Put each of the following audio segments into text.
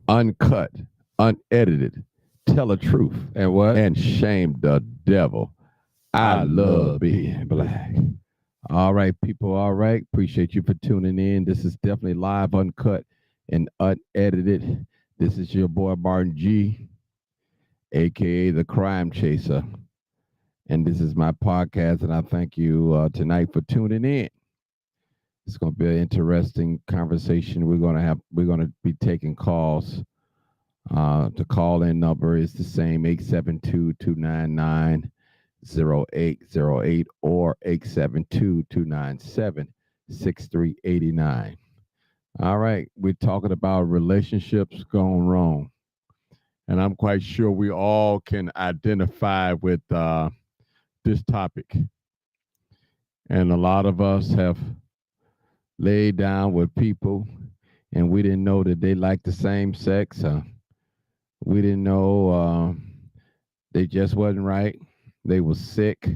uncut, unedited, tell the truth, And what? and shame the devil. I I love love being being black. black. All right, people. All right. Appreciate you for tuning in. This is definitely live, uncut, and unedited. This is your boy Martin G, aka the Crime Chaser, and this is my podcast. And I thank you tonight for tuning in. It's going to be an interesting conversation. We're going to be taking calls. The call in number is the same 872-299-0808 or 872-297-6389. All right, we're talking about relationships gone wrong. And I'm quite sure we all can identify with this topic. And a lot of us have laid down with people and we didn't know that they liked the same sex. We didn't know they just wasn't right. They was sick.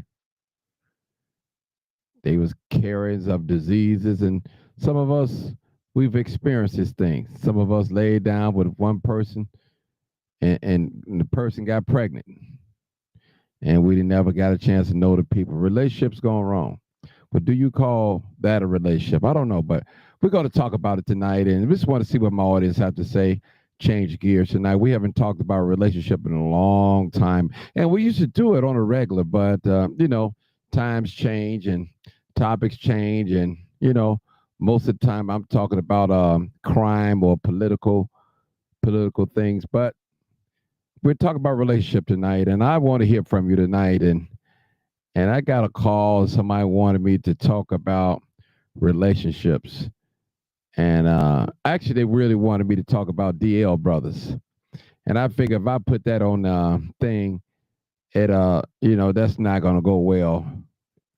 They was carriers of diseases, and some of us we've experienced this thing. Some of us laid down with one person, and the person got pregnant, and we didn't ever got a chance to know the people. Relationships going wrong. But do you call that a relationship? I don't know, but we're going to talk about it tonight, and we just want to see what my audience have to say. Change gears tonight. We haven't talked about a relationship in a long time, and we used to do it on a regular, but times change and topics change, and most of the time I'm talking about crime or political things, but we're talking about relationship tonight, and I want to hear from you tonight, and I got a call. Somebody wanted me to talk about relationships. And actually, they really wanted me to talk about DL brothers. And I figure if I put that on the thing, that's not going to go well.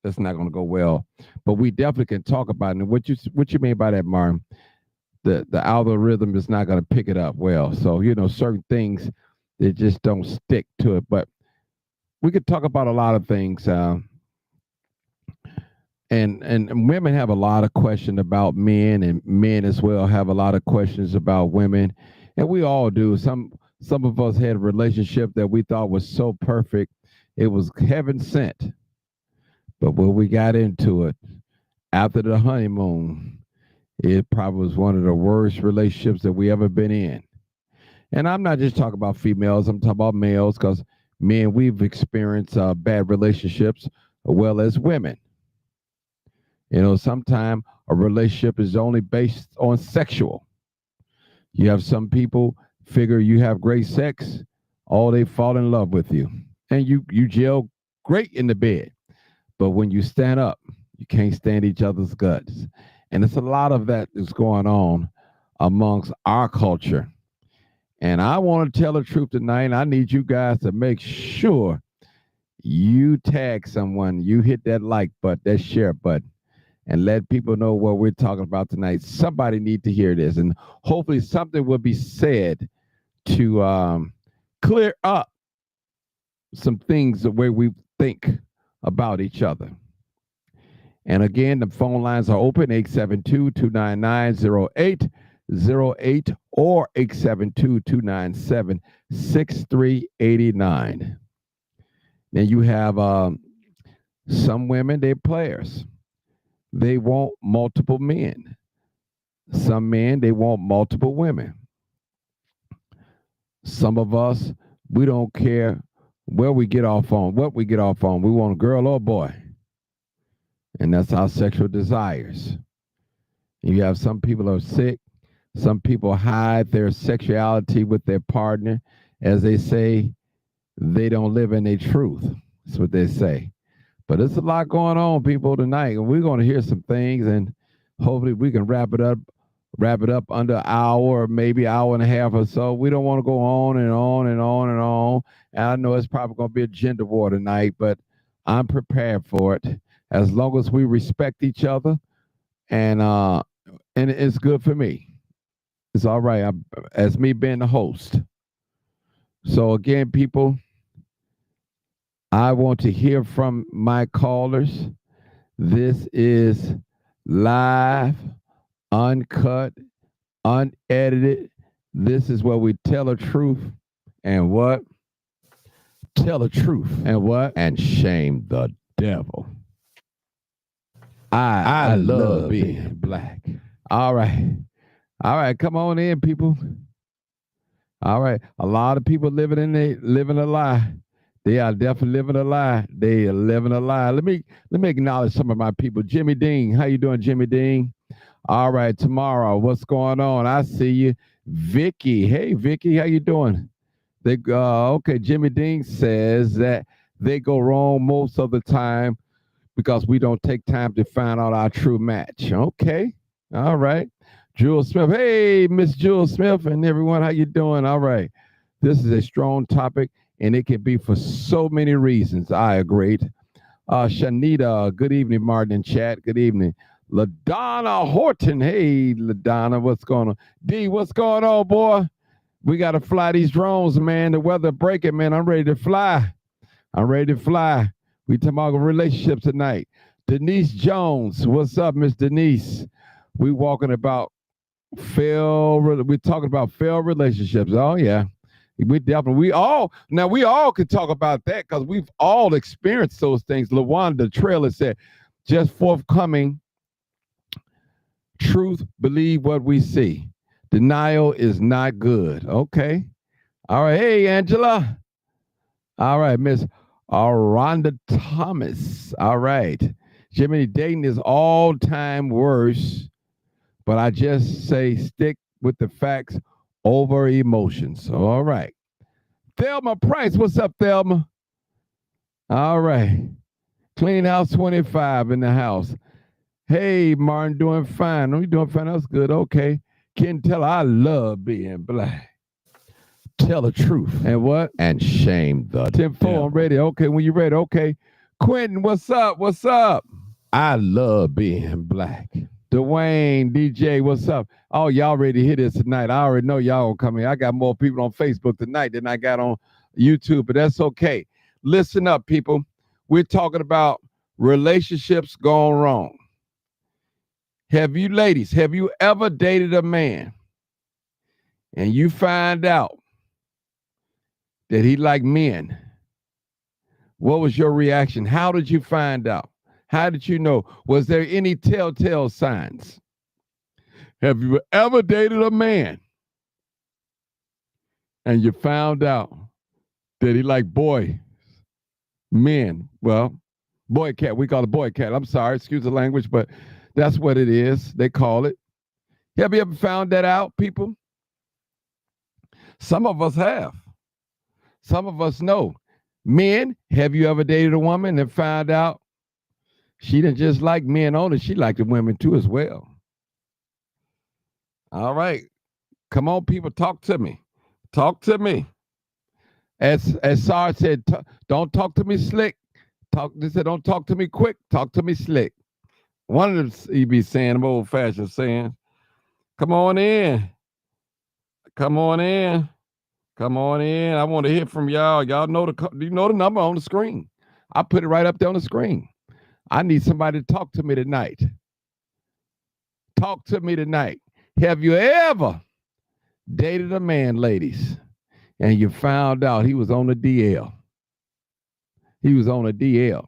That's not going to go well. But we definitely can talk about it. And what you mean by that, Martin? The algorithm is not going to pick it up well. So certain things they just don't stick to it. But we could talk about a lot of things. And women have a lot of questions about men, and men as well have a lot of questions about women, and we all do. Some of us had a relationship that we thought was so perfect, it was heaven sent. But when we got into it after the honeymoon, it probably was one of the worst relationships that we ever been in. And I'm not just talking about females; I'm talking about males because men we've experienced bad relationships as well as women. Sometimes a relationship is only based on sexual. You have some people figure you have great sex, all they fall in love with you. And you gel great in the bed. But when you stand up, you can't stand each other's guts. And it's a lot of that that's going on amongst our culture. And I want to tell the truth tonight. I need you guys to make sure you tag someone, you hit that like button, that share button and let people know what we're talking about tonight. Somebody need to hear this, and hopefully something will be said to clear up some things the way we think about each other. And again, the phone lines are open 872-299-0808 or 872-297-6389. Then you have some women, they're players. They want multiple men. Some men, they want multiple women. Some of us, we don't care where we get off on, what we get off on. We want a girl or a boy. And that's our sexual desires. You have some people who are sick. Some people hide their sexuality with their partner. As they say, they don't live in their truth. That's what they say. But there's a lot going on, people, tonight. And we're going to hear some things, and hopefully we can wrap it up under an hour or maybe hour and a half or so. We don't want to go on and on and on and on. And I know it's probably going to be a gender war tonight, but I'm prepared for it as long as we respect each other, and it's good for me. It's all right. As me being the host. So again, people, I want to hear from my callers. This is live, uncut, unedited, This is where we tell the truth and what? Tell the truth And what? and shame the devil. I I love love being being black. All right. All right. Come on in, people. All right. A lot of people living a lie. They are definitely living a lie. They are living a lie. Let me acknowledge some of my people. Jimmy Dean. How you doing, Jimmy Dean? All right, tomorrow. What's going on? I see you. Vicky. Hey Vicky, how you doing? They okay, Jimmy Dean says that they go wrong most of the time because we don't take time to find out our true match. Okay. All right. Jewel Smith. Hey, Miss Jewel Smith and everyone, how you doing? All right. This is a strong topic and it can be for so many reasons. I agree. Shanita, good evening, Martin and chat. Good evening. LaDonna Horton. Hey, LaDonna, what's going on? D, what's going on, boy? We got to fly these drones, man. The weather breaking, man. I'm ready to fly. I'm ready to fly. We talking about relationships tonight. Denise Jones, what's up, Miss Denise? We walking about we're talking about failed relationships. Oh yeah, we all could talk about that because we've all experienced those things. LaWanda Trailer said, just forthcoming truth, believe what we see. Denial is not good. Okay. All right. Hey, Angela. All right, Miss Rhonda Thomas. All right. Jimmy, dating is all time worse, but I just say stick with the facts over emotions. All right. Thelma Price, what's up, Thelma? All right. Clean House 25 in the house. Hey, Martin, doing fine. Oh, you doing fine? That's good. Okay. Ken Teller, I love being black. Tell the truth. and what? And shame the 10-4. I'm ready. Okay, when you're ready. Okay. Quentin, what's up? What's up? I love being black. Dwayne, DJ, what's up? Oh, y'all ready to hear this tonight. I already know y'all gonna come in. I got more people on Facebook tonight than I got on YouTube, but that's okay. Listen up, people. We're talking about relationships gone wrong. Have you ever dated a man and you find out that he liked men? What was your reaction? How did you find out? How did you know? Was there any telltale signs? Have you ever dated a man and you found out that he liked men? Well, boy cat. We call it boy cat. I'm sorry, excuse the language, but that's what it is. They call it. Have you ever found that out, people? Some of us have. Some of us know. Men, have you ever dated a woman and found out she didn't just like men only, she liked the women too as well? All right. Come on, people, talk to me. Talk to me. As Sarge said, don't talk to me slick. They said, don't talk to me quick, talk to me slick. One of them he be saying, them old fashioned saying, come on in. Come on in. Come on in. I want to hear from y'all. Y'all know you know the number on the screen. I put it right up there on the screen. I need somebody to talk to me tonight. Talk to me tonight. Have you ever dated a man, ladies, and you found out he was on the DL? He was on a DL.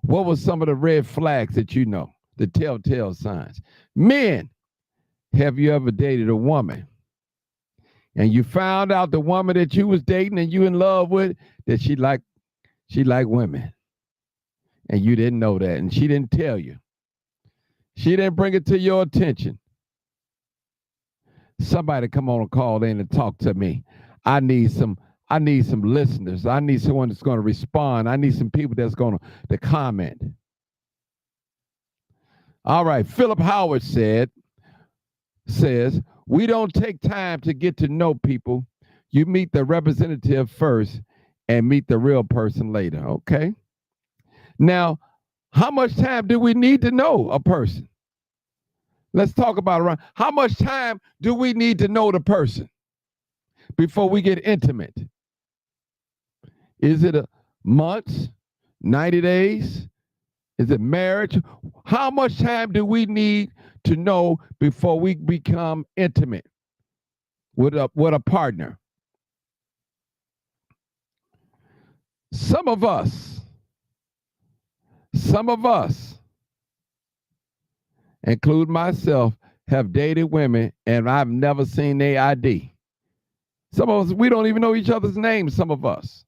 What were some of the red flags that you know, the telltale signs? Men, have you ever dated a woman and you found out the woman that you was dating and you in love with that she liked women and you didn't know that and she didn't tell you? She didn't bring it to your attention. Somebody come on and call in and talk to me. I need some listeners. I need someone that's going to respond. I need some people that's going to comment. All right, Philip Howard says, we don't take time to get to know people. You meet the representative first and meet the real person later. Okay. Now, how much time do we need to know a person? Let's talk about it. How much time do we need to know the person before we get intimate? Is it a months, 90 days? Is it marriage? How much time do we need to know before we become intimate? with a partner. Some of us, some of us, include myself, have dated women and I've never seen their ID. Some of us, we don't even know each other's names, some of us.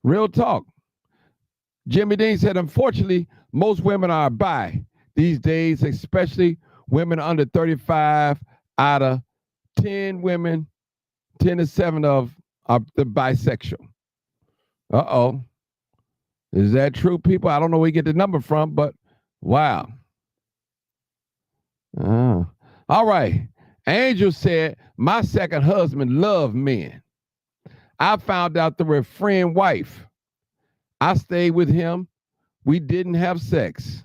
Real talk. Jimmy Dean said, unfortunately, most women are bi these days, especially women under 35. Out of 10 women, 10 to 7 of are the bisexual. Uh-oh. Is that true, people? I don't know where you get the number from, but wow. All right. Angel said, my second husband loved men. I found out through a friend wife. I stayed with him. We didn't have sex.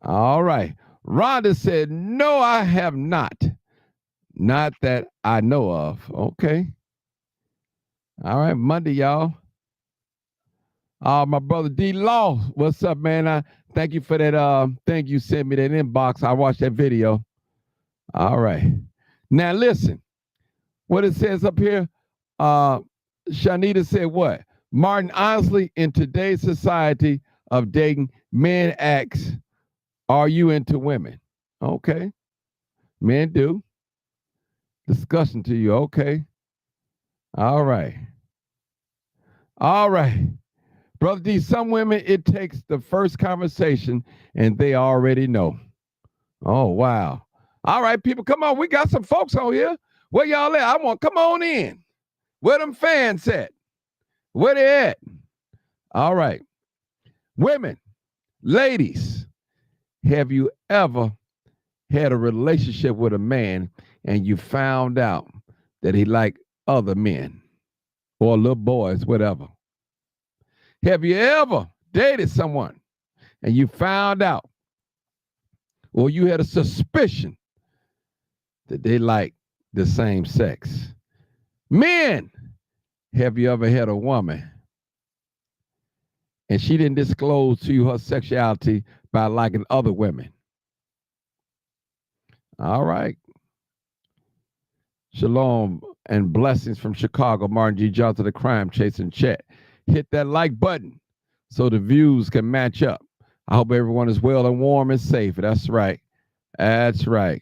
All right. Rhonda said, no, I have not. Not that I know of. Okay. All right. Monday, y'all. My brother D Law, what's up, man? I thank you for that thing you sent me, that inbox. I watched that video. All right. Now listen, what it says up here. Shanita said what? Martin, honestly, in today's society of dating, men ask, are you into women? Okay. Men do. Discussion to you. Okay. All right. All right. Brother D, some women, it takes the first conversation and they already know. Oh, wow. All right, people, come on. We got some folks on here. Where y'all at? I want, come on in. Where them fans at? Where they at? All right. Women, ladies, have you ever had a relationship with a man and you found out that he liked other men or little boys, whatever? Have you ever dated someone and you found out, or you had a suspicion that they like the same sex? Men, have you ever had a woman and she didn't disclose to you her sexuality by liking other women? All right. Shalom and blessings from Chicago. Martin G. Johnson, the crime chasing chat. Hit that like button so the views can match up. I hope everyone is well and warm and safe. That's right. That's right.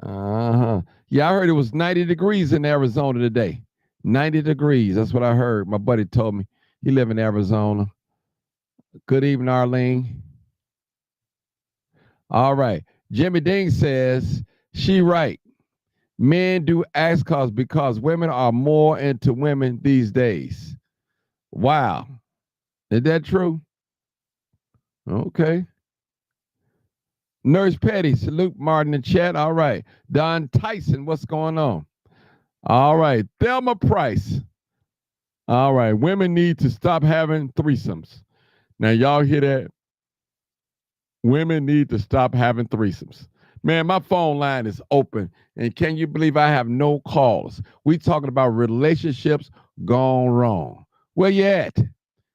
Yeah, I heard it was 90 degrees in Arizona today. 90 degrees. That's what I heard. My buddy told me. He live in Arizona. Good evening, Arlene. All right. Jimmy Dean says, she right. Men do ask cause because women are more into women these days. Wow. Is that true? Okay. Nurse Petty, salute Martin in chat. All right. Don Tyson, what's going on? All right. Thelma Price. All right. Women need to stop having threesomes. Now, y'all hear that? Women need to stop having threesomes. Man, my phone line is open. And can you believe I have no calls? We talking about relationships gone wrong. Where you at?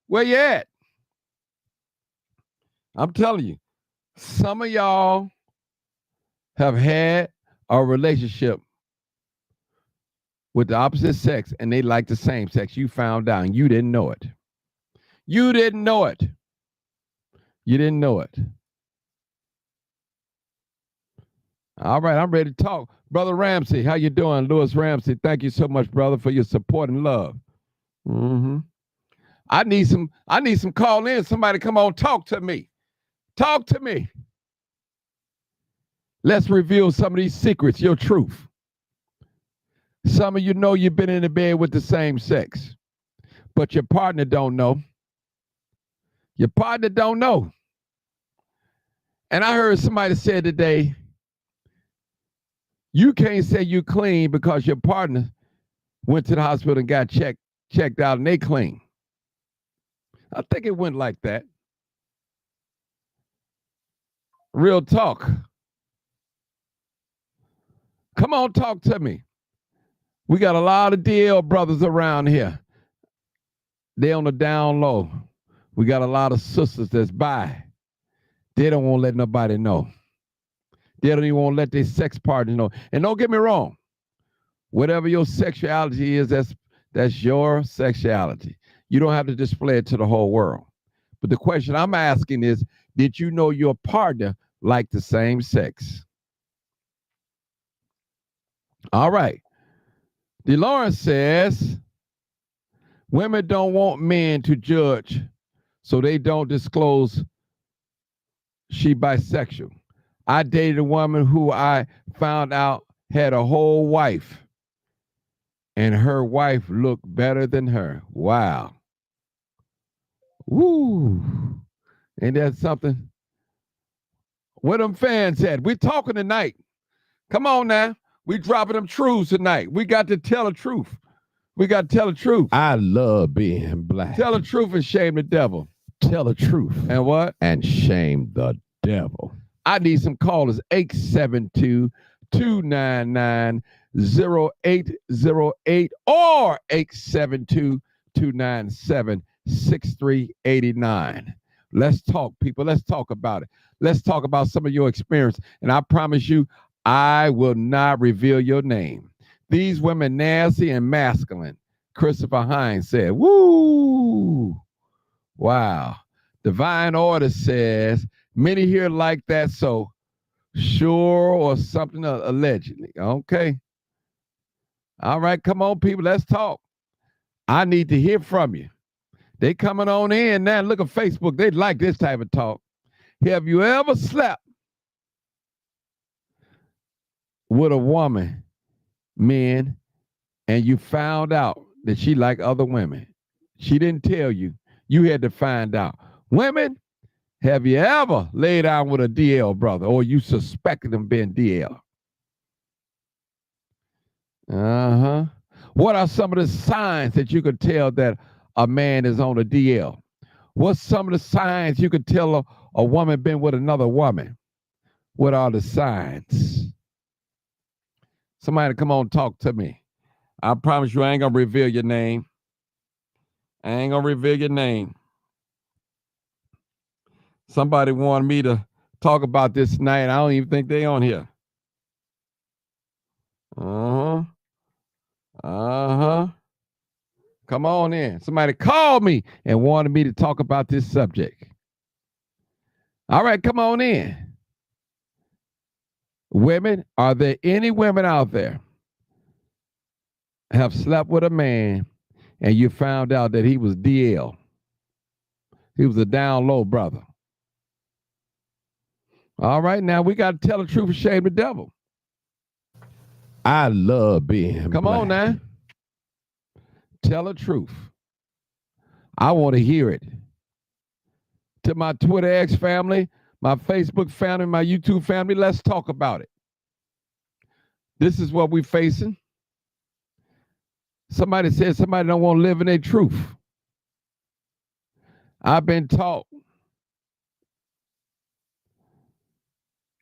Where you at? I'm telling you, some of y'all have had a relationship with the opposite sex and they like the same sex. You found out and you didn't know it. You didn't know it. You didn't know it. All right, I'm ready to talk. Brother Ramsey, how you doing? Louis Ramsey, thank you so much, brother, for your support and love. I need some call in. Somebody come on, talk to me. Talk to me. Let's reveal some of these secrets, your truth. Some of you know you've been in the bed with the same sex, but your partner don't know. Your partner don't know. And I heard somebody say today, you can't say you clean because your partner went to the hospital and got checked out and they clean. I think it went like that. Real talk. Come on, talk to me. We got a lot of DL brothers around here. They on the down low. We got a lot of sisters that's bi. They don't want to let nobody know. They don't even want to let their sex partner know. And don't get me wrong, whatever your sexuality is, that's your sexuality. You don't have to display it to the whole world. But the question I'm asking is, did you know your partner liked the same sex? All right. DeLawrence says women don't want men to judge, so they don't disclose she bisexual. I dated a woman who I found out had a whole wife, and her wife looked better than her. Wow. Woo. Ain't that something? Where them fans at? We talking tonight. Come on now. We dropping them truths tonight. We got to tell the truth. We got to tell the truth. I love being black. Tell the truth and shame the devil. Tell the truth. And what? And shame the devil. I need some callers. 872-299-0808 or 872-297-6389. Let's talk, people. Let's talk about it. Let's talk about some of your experience. And I promise you, I will not reveal your name. These women nasty and masculine. Christopher Hines said, woo. Wow. Divine Order says, many here like that, so sure or something allegedly. Okay. All right, come on, people. Let's talk. I need to hear from you. They coming on in now. Look at Facebook. They like this type of talk. Have you ever slept with a woman, men, and you found out that she liked other women? She didn't tell you. You had to find out. Women, have you ever laid down with a DL brother or you suspected them being DL? Uh-huh. What are some of the signs that you could tell that a man is on a DL? What's some of the signs you could tell a woman been with another woman? What are the signs? Somebody come on, talk to me. I promise you I ain't going to reveal your name. I ain't going to reveal your name. Somebody wanted me to talk about this tonight. I don't even think they on here. Uh-huh. Uh-huh. Come on in. Somebody called me and wanted me to talk about this subject. All right, come on in. Women, are there any women out there have slept with a man and you found out that he was DL? He was a down low brother. All right, now we got to tell the truth and shame the devil. I love being Come black. on now. Tell the truth. I want to hear it. To my Twitter X family, my Facebook family, my YouTube family, let's talk about it. This is what we're facing. Somebody said somebody don't want to live in their truth. I've been taught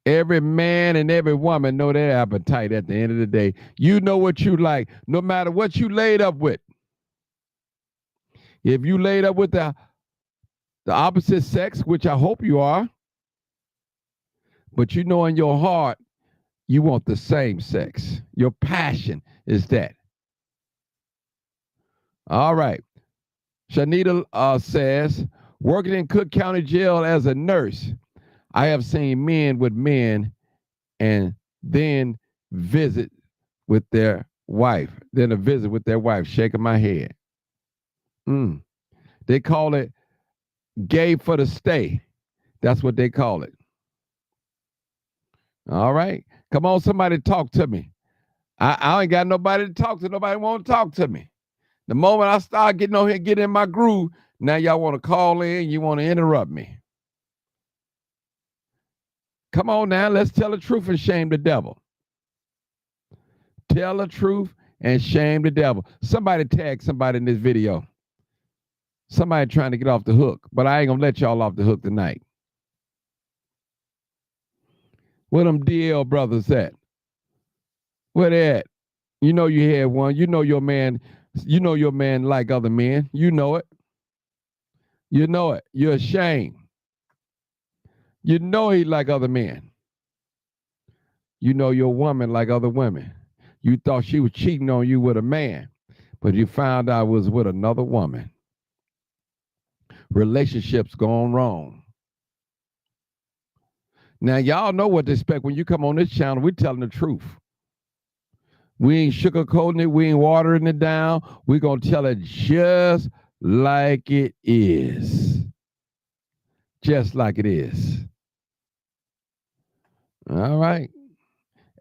every man and every woman know their appetite at the end of the day. You know what you like, no matter what you laid up with. If you laid up with the opposite sex, which I hope you are, but you know in your heart, you want the same sex. Your passion is that. All right. Shanita says, working in Cook County Jail as a nurse, I have seen men with men and then visit with their wife, then a visit with their wife, shaking my head. They call it gay for the stay. That's what they call it. All right. Come on, somebody talk to me. I ain't got nobody to talk to. Nobody want to talk to me. The moment I start getting on here, get in my groove, now y'all want to call in, you want to interrupt me. Come on now, let's tell the truth and shame the devil. Tell the truth and shame the devil. Somebody tag somebody in this video. Somebody trying to get off the hook, but I ain't going to let y'all off the hook tonight. Where them DL brothers at? Where they at? You know you had one. You know your man like other men. You know it. You know it. You're ashamed. You know he like other men. You know your woman like other women. You thought she was cheating on you with a man, but you found out it was with another woman. Relationships going wrong. Now y'all know what to expect when you come on this channel. We're telling the truth. We ain't sugarcoating it. We ain't watering it down. We're gonna tell it just like it is. Just like it is. All right.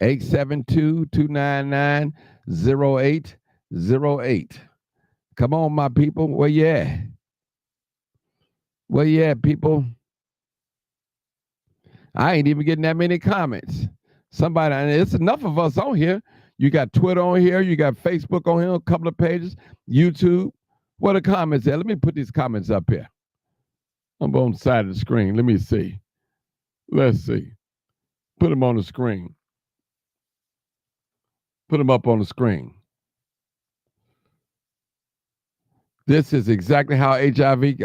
872-299-0808. Come on, my people. Where you at? Where you at, people? I ain't even getting that many comments. Somebody, and it's enough of us on here. You got Twitter on here. You got Facebook on here, a couple of pages, YouTube. What are the comments at? Let me put these comments up here. I'm on the side of the screen. Let me see. Let's see. Put them on the screen. Put them up on the screen. This is exactly how HIV.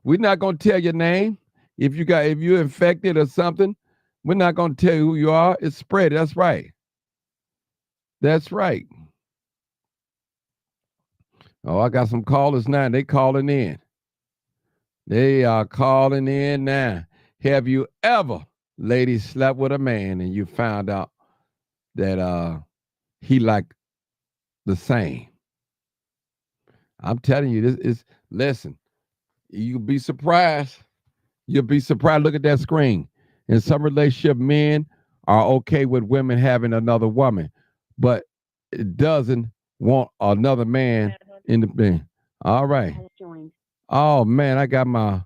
We're not gonna tell your name. If you're infected or something, we're not gonna tell you who you are. It's spread. That's right. That's right. Oh, I got some callers now. They calling in. They are calling in now. Have you ever, ladies, slept with a man and you found out that he liked the same? I'm telling you, this is listen, you'll be surprised. You'll be surprised. Look at that screen. In some relationship, men are okay with women having another woman, but it doesn't want another man in the thing. All right. Oh man, I got my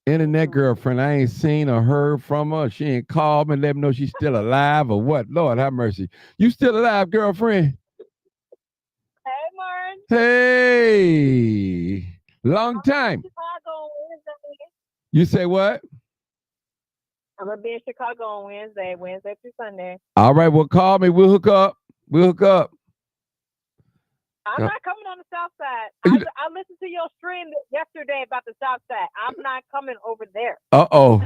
internet girlfriend. I ain't seen or heard from her. She ain't called me, let me know she's still alive or what. Lord have mercy. You still alive, girlfriend? Hey, Martin. Hey, long time. Chicago on Wednesday. You say what? I'm gonna be in Chicago on Wednesday through Sunday. All right, well, call me. We'll hook up. We'll hook up. I'm not coming on the South Side. I listened to your stream yesterday about the South Side. I'm not coming over there. Uh-oh.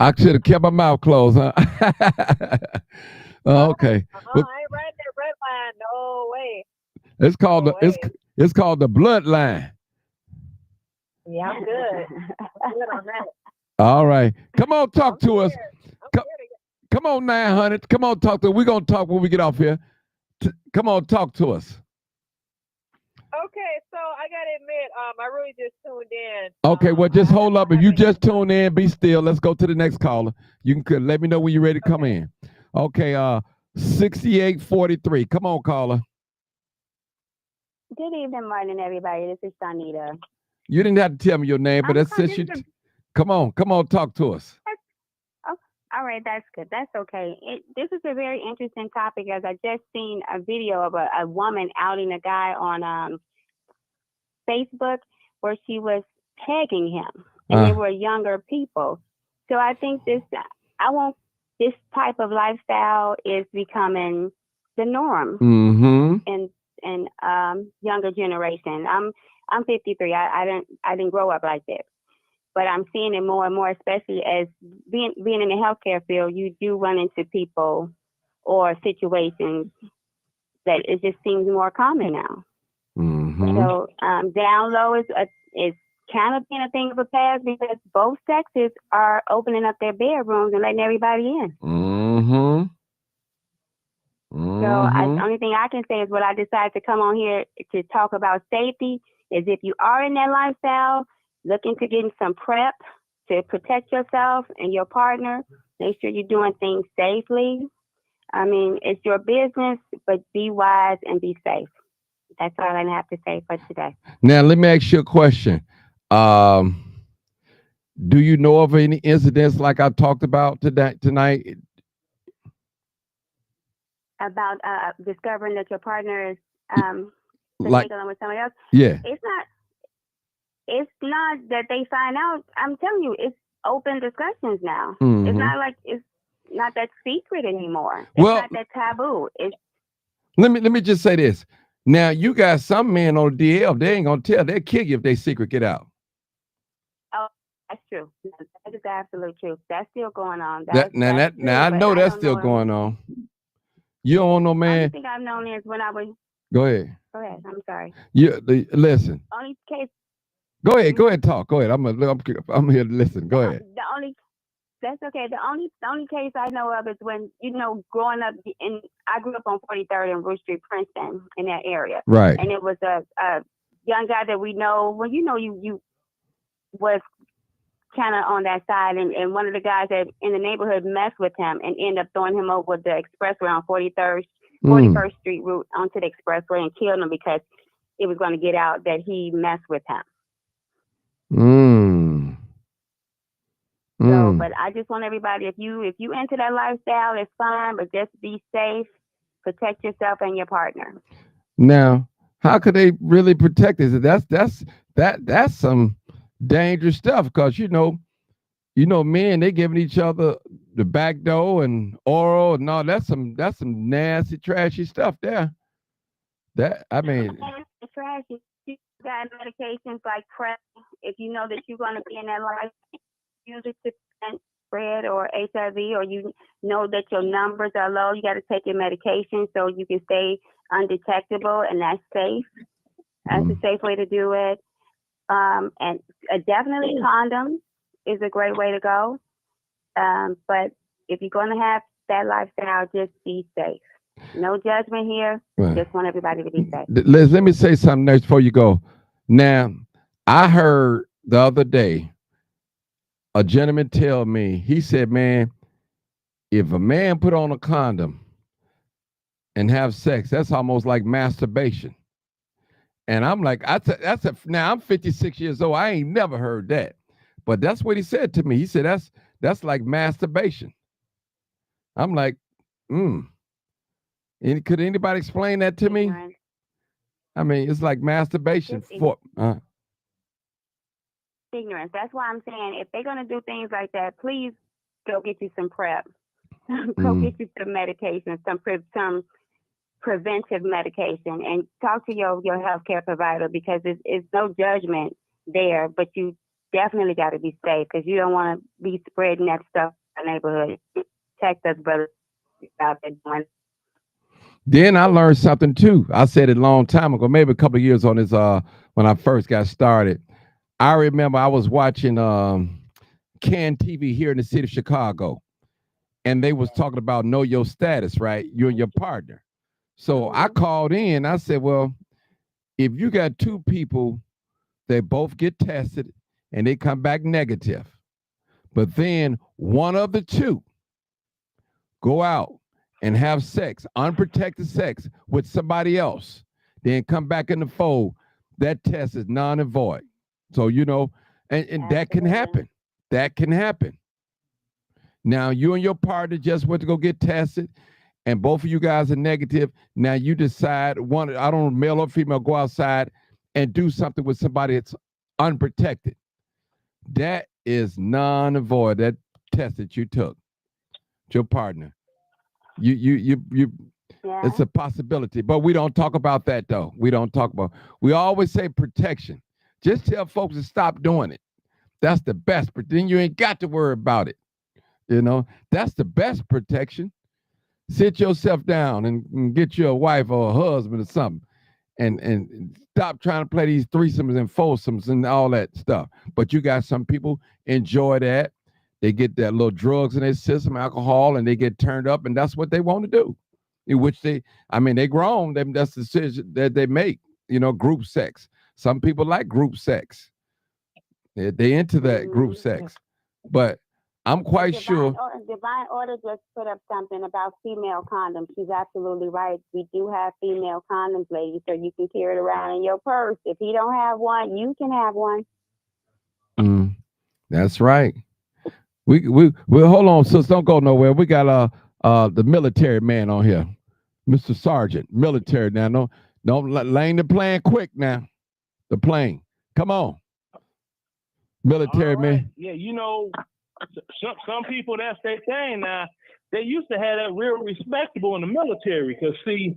I should have kept my mouth closed, huh? Okay. Well, I ain't riding that red line. No way. it's called it's called the bloodline. Yeah, I'm good. I'm good on that. All right. Come on, talk to us. Come on, 900. Come on, talk to us. We're going to talk when we get off here. Come on, talk to us. Okay, so I gotta admit, I really just tuned in. Okay, well, just hold up. If you just tuned in, be still. Let's go to the next caller. You can let me know when you're ready to come in. Okay, 6843. Come on, caller. Good evening, Martin, everybody. This is Shanita. You didn't have to tell me your name, but that's since you. Come on, talk to us. Oh, all right, that's good. That's okay. This is a very interesting topic, as I just seen a video of a woman outing a guy on Facebook where she was pegging him, and they were younger people. So I think this type of lifestyle is becoming the norm in younger generation. I'm 53. I didn't grow up like this, but I'm seeing it more and more, especially as being in the healthcare field. You do run into people or situations that it just seems more common now. So down low is kind of being a thing of the past because both sexes are opening up their bedrooms and letting everybody in. So the only thing I can say is what I decided to come on here to talk about safety is if you are in that lifestyle, look into getting some prep to protect yourself and your partner. Make sure you're doing things safely. I mean, it's your business, but be wise and be safe. That's all I have to say for today. Now, let me ask you a question. Do you know of any incidents like I talked about tonight? About discovering that your partner is like with somebody else? Yeah. It's not that they find out. I'm telling you, it's open discussions now. It's not like it's not that secret anymore. It's not that taboo. Let me just say this. Now, you got some men on DL, they ain't gonna tell. They'll kill you if they secret get out. Oh, That's true. That is absolute truth. That's still going on. That That's now true, I but know I that's don't still know. going on. You don't know, Only man. thing I've known is when I was. Go ahead. Go ahead. I'm sorry. Listen. Only case. Go ahead. Go Mhm. ahead. Talk. Go ahead. I'm here to listen. The Go ahead. the only That's okay. The only case I know of is when growing up in. I grew up on 43rd and Root Street, Princeton, in that area, Right. and it was a young guy that we know. Well, you was kind of on that side, and one of the guys that in the neighborhood messed with him and ended up throwing him over the expressway on 43rd, Mm. 41st Street route onto the expressway and killed him because it was going to get out that he messed with him. Mm. So, Mm. but I just want everybody, if you into that lifestyle, it's fine, but just be safe, protect yourself and your partner. Now, how could they really protect this? That's some dangerous stuff because men they giving each other the back door and oral and all that's some nasty trashy stuff there. That I mean, And it's trash. If you got medications like PrEP, if you know that you're going to be in that life, use it to prevent spread or HIV, or you know that your numbers are low, you got to take your medication so you can stay undetectable, and that's safe. That's a safe way to do it. And definitely condoms is a great way to go. But if you're going to have that lifestyle, just be safe. No judgment here. right. Just want everybody to be safe. Let me say something next before you go. Now, I heard the other day a gentleman tell me, he said, man, if a man put on a condom and have sex, that's almost like masturbation. And I'm like, now I'm 56 years old. I ain't never heard that. But that's what he said to me. He said, that's like masturbation. I'm like, mm. Could anybody explain that to me? Ignorance. I mean, it's like masturbation Just for ignorance. That's why I'm saying if they're gonna do things like that, please go get you some PrEP. Go get you some medication, some preventive medication, and talk to your healthcare provider because it's no judgment there, but you definitely got to be safe because you don't want to be spreading that stuff in the neighborhood. Protect us, brothers, out there doing. Then I learned something too. I said it a long time ago, maybe a couple of years on this when I first got started. I remember I was watching Can TV here in the city of Chicago, and they was talking about know your status, right? You and your partner. So I called in. I said, well, if you got two people, they both get tested and they come back negative, but then one of the two go out and have sex, unprotected sex with somebody else, then come back in the fold, that test is non and void. So, and that can happen. That can happen. Now, you and your partner just went to go get tested, and both of you guys are negative. Now, you decide, I don't know, male or female, go outside and do something with somebody that's unprotected. That is non and void, that test that you took, your partner. You Yeah. It's a possibility, but we don't talk about that though. We always say protection. Just tell folks to stop doing it. That's the best, but then you ain't got to worry about it. That's the best protection. Sit yourself down and get you a wife or a husband or something, and stop trying to play these threesomes and foursomes and all that stuff. But you got some people enjoy that. They get that little drugs in their system, alcohol, and they get turned up, and that's what they want to do. Which they grown. That's the decision that they make. Group sex. Some people like group sex. They into that group sex, but I'm quite sure. Divine Order just put up something about female condoms. She's absolutely right. We do have female condoms, ladies, so you can carry it around in your purse. If he don't have one, you can have one. That's right. We hold on, sis. Don't go nowhere. We got the military man on here, Mr. Sergeant, military. Now, don't land the plane quick now. The plane. Come on, military man. Yeah, some people, that's their thing now. They used to have that real respectable in the military because, see,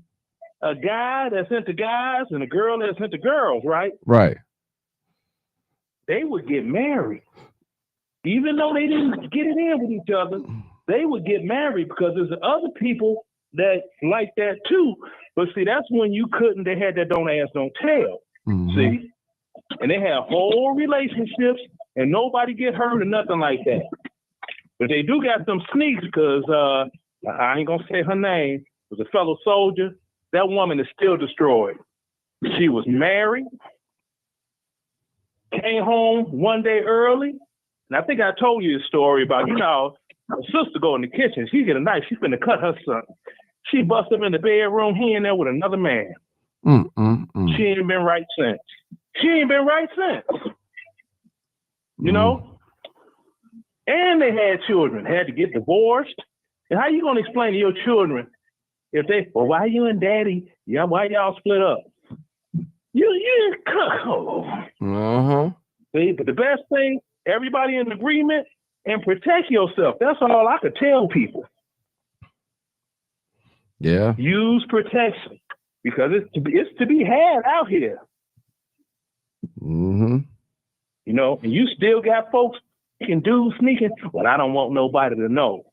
a guy that's into guys and a girl that's into girls, right? Right. They would get married. even though they didn't get it in with each other, they would get married because there's other people that like that too. But see, that's when you couldn't. They had that don't ask, don't tell. Mhm. See, and they had whole relationships, and nobody get hurt or nothing like that. But they do got some sneaks because I ain't gonna say her name. It was a fellow soldier. That woman is still destroyed. She was married, came home one day early, and I think I told you a story about, her sister go in the kitchen. She get a knife. She's finna cut her son. She bust up in the bedroom. He in there with another man. She ain't been right since. You know? And they had children. Had to get divorced. And how you gonna explain to your children if they, well, why you and daddy, why y'all split up? You cuckold. See, but the best thing, everybody in agreement and protect yourself. That's all I could tell people. Yeah. Use protection because it's to be had out here. Mm-hmm. You know, and you still got folks sneaking. Well, I don't want nobody to know.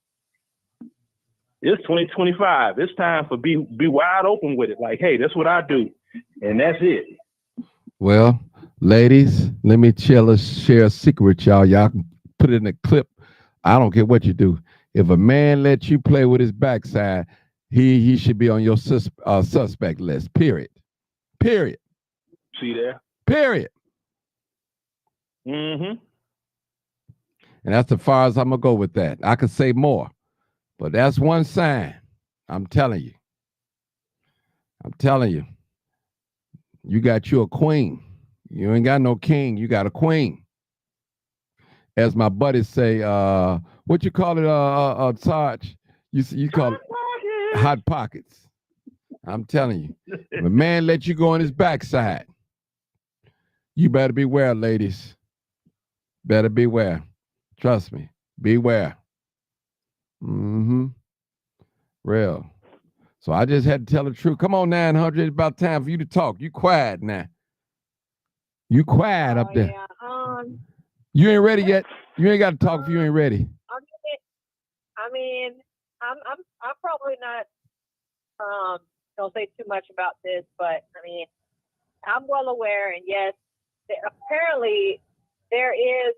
It's 2025. It's time for be wide open with it. Like, hey, that's what I do, and that's it. Well, ladies, let me share a secret with y'all. Y'all can put it in a clip. I don't care what you do. If a man lets you play with his backside, he should be on your suspect list. Period. See there? Period. Mm-hmm. And that's as far as I'm gonna go with that. I could say more, but that's one sign. I'm telling you. You got you a queen. You ain't got no king. You got a queen. As my buddies say, what you call it, Sarge? You call it hot pockets. I'm telling you. If a man let you go on his backside, you better beware, ladies. Better beware. Trust me. Beware. Mm-hmm. Real. So I just had to tell the truth. Come on, 900. It's about time for you to talk. You quiet now. You quiet up there. Yeah. You ain't ready yet. You ain't got to talk if you ain't ready. I mean, I'm probably not don't say too much about this, but I mean, I'm well aware, and yes, apparently there is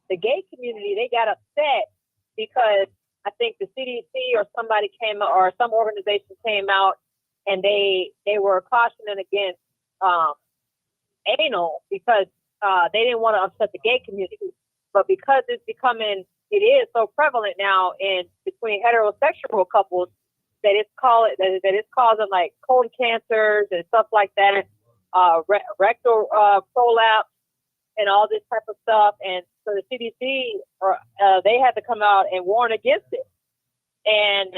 the gay community. They got upset because I think the CDC or somebody came out, or some organization came out, and they were cautioning against anal because they didn't want to upset the gay community. But because it is so prevalent now in between heterosexual couples that it's causing like colon cancers and stuff like that, rectal prolapse and all this type of stuff. And so the CDC they had to come out and warn against it. And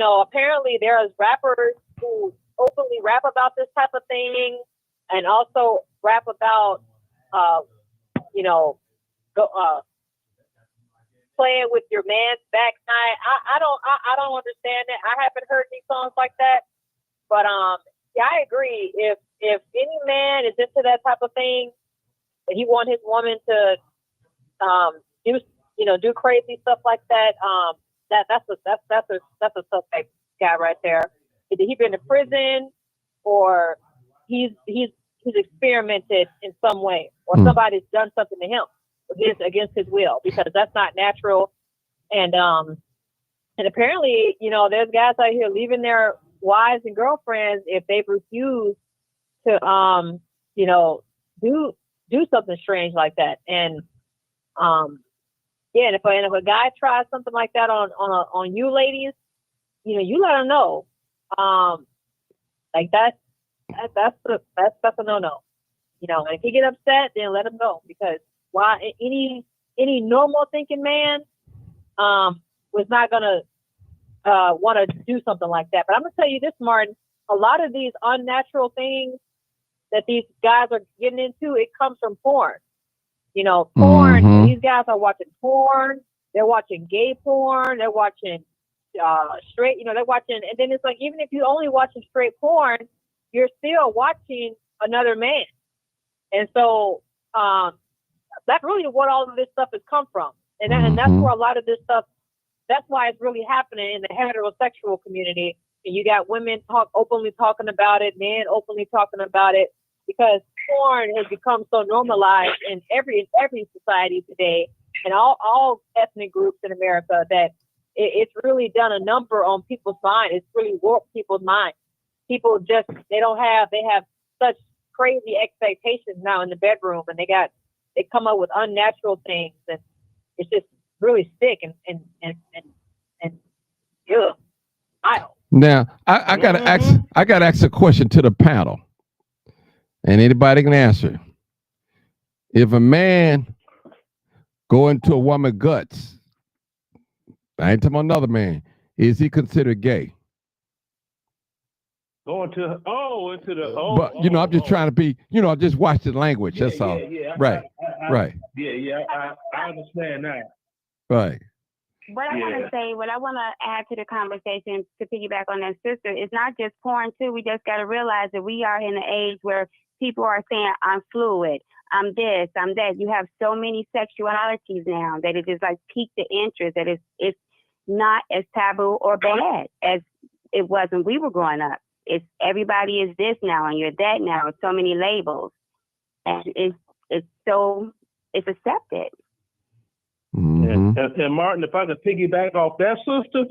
apparently there's rappers who openly rap about this type of thing, and also rap about playing with your man's backside. I don't understand that. I haven't heard any songs like that, but yeah, I agree. If any man is into that type of thing, and he want his woman to do crazy stuff like that, that's a suspect guy right there. Either he been to prison, or he's experimented in some way, or somebody's done something to him against his will, because that's not natural. And apparently, there's guys out here leaving their wives and girlfriends if they refuse to do something strange like that. And and if a guy tries something like that on you ladies, you let him know. Like that's a no-no. And if he get upset, then let him go, because why any normal thinking man was not gonna want to do something like that. But I'm gonna tell you this, Martin, a lot of these unnatural things that these guys are getting into, it comes from porn. Porn. Mm-hmm. These guys are watching porn. They're watching gay porn. They're watching straight. They're watching, and then it's like, even if you're only watching straight porn, you're still watching another man. And so That's really what all of this stuff has come from, and that's where a lot of this stuff. That's why it's really happening in the heterosexual community. And you got women openly talking about it, men openly talking about it, because porn has become so normalized in every society today, and all ethnic groups in America, that it's really done a number on people's mind. It's really warped people's mind. People just they have such crazy expectations now in the bedroom, and they come up with unnatural things, and it's just really sick and ugh. Now, I gotta ask a question to the panel, and anybody can answer. If a man go into a woman's guts, I ain't talking about another man, is he considered gay? Going to into the But I'm just trying to be, just watch the language. Yeah, that's all. yeah. Right. Right. Yeah. I understand that. Right. What I want to say, what I want to add to the conversation to piggyback on that, sister, it's not just porn too. We just got to realize that we are in an age where people are saying, I'm fluid, I'm this, I'm that. You have so many sexualities now that it just like piqued the interest, that it's not as taboo or bad as it was when we were growing up. It's everybody is this now and you're that now. It's so many labels, and it's accepted. Mm-hmm. And Martin, if I could piggyback off that, sister,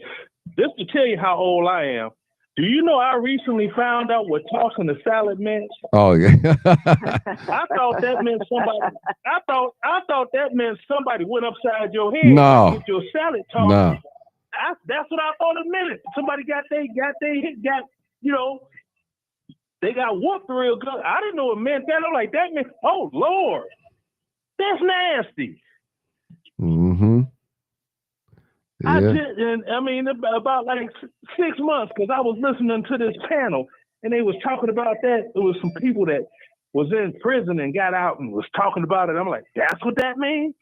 just to tell you how old I am. Do you know I recently found out what tossing the salad meant? Oh yeah. I thought that meant somebody. I thought that meant somebody went upside your head No. to get your salad tossed. No. That's what I thought it meant. Somebody they got whooped real good. I didn't know it meant that. I'm like, that meant, oh Lord, that's nasty. Mm-hmm. Yeah. I mean, about like 6 months, because I was listening to this panel, and they was talking about that. It was some people that was in prison and got out and was talking about it. I'm like, that's what that means?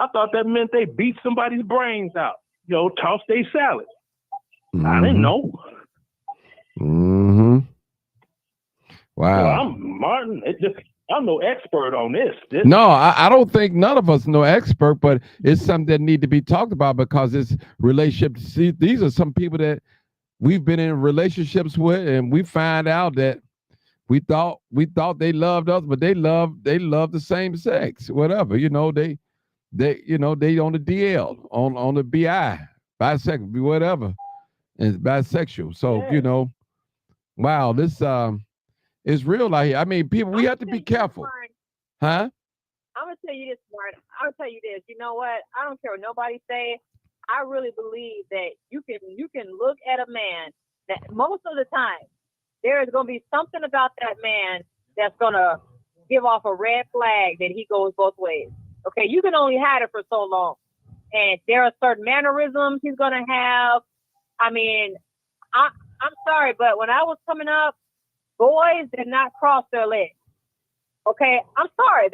I thought that meant they beat somebody's brains out. Toss their salad. Mm-hmm. I didn't know. Mm-hmm. Wow. Well, I'm Martin. I'm no expert on this. No, I don't think none of us know expert, but it's something that need to be talked about, because it's relationship. See, these are some people that we've been in relationships with, and we find out that we thought they loved us, but they love the same sex, whatever. They on the DL, on the BI, bisexual, whatever, and bisexual. So wow, this it's real out here. I mean, people, we have to be careful. Huh? I'm gonna tell you this, Martin. I'm gonna tell you this. You know what? I don't care what nobody say. I really believe that you can look at a man that most of the time there is gonna be something about that man that's gonna give off a red flag that he goes both ways. Okay, you can only hide it for so long, and there are certain mannerisms he's gonna have. I mean, I'm sorry, but when I was coming up, boys did not cross their legs. Okay, I'm sorry.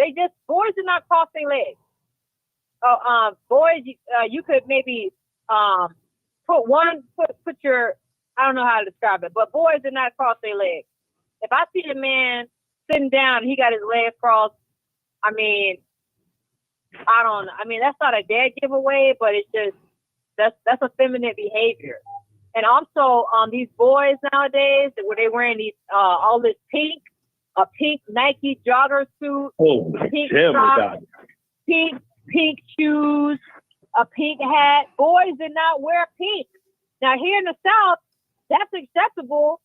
Boys did not cross their legs. Boys, you could maybe put your, I don't know how to describe it, but boys did not cross their legs. If I see a man sitting down and he got his legs crossed, I mean, that's not a dead giveaway, but it's just, that's effeminate behavior. And also, these boys nowadays, where they wearing these, all this pink, a pink Nike jogger suit, pink socks, pink shoes, a pink hat. Boys did not wear pink. Now here in the South, that's acceptable,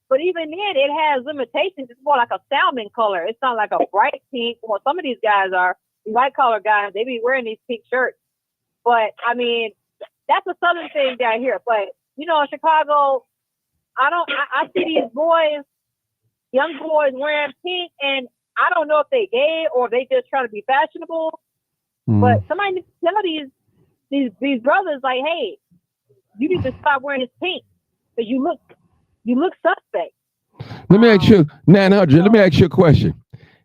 but even then, it has limitations. It's more like a salmon color. It's not like a bright pink. Well, some of these guys are white collar guys. They be wearing these pink shirts. But I mean, that's a Southern thing down here. But in Chicago, I see these boys, young boys wearing pink, and I don't know if they gay or they just trying to be fashionable. But somebody needs to tell these brothers, like, hey, you need to stop wearing this pink because you look suspect. Let me ask you, 900. Let me ask you a question.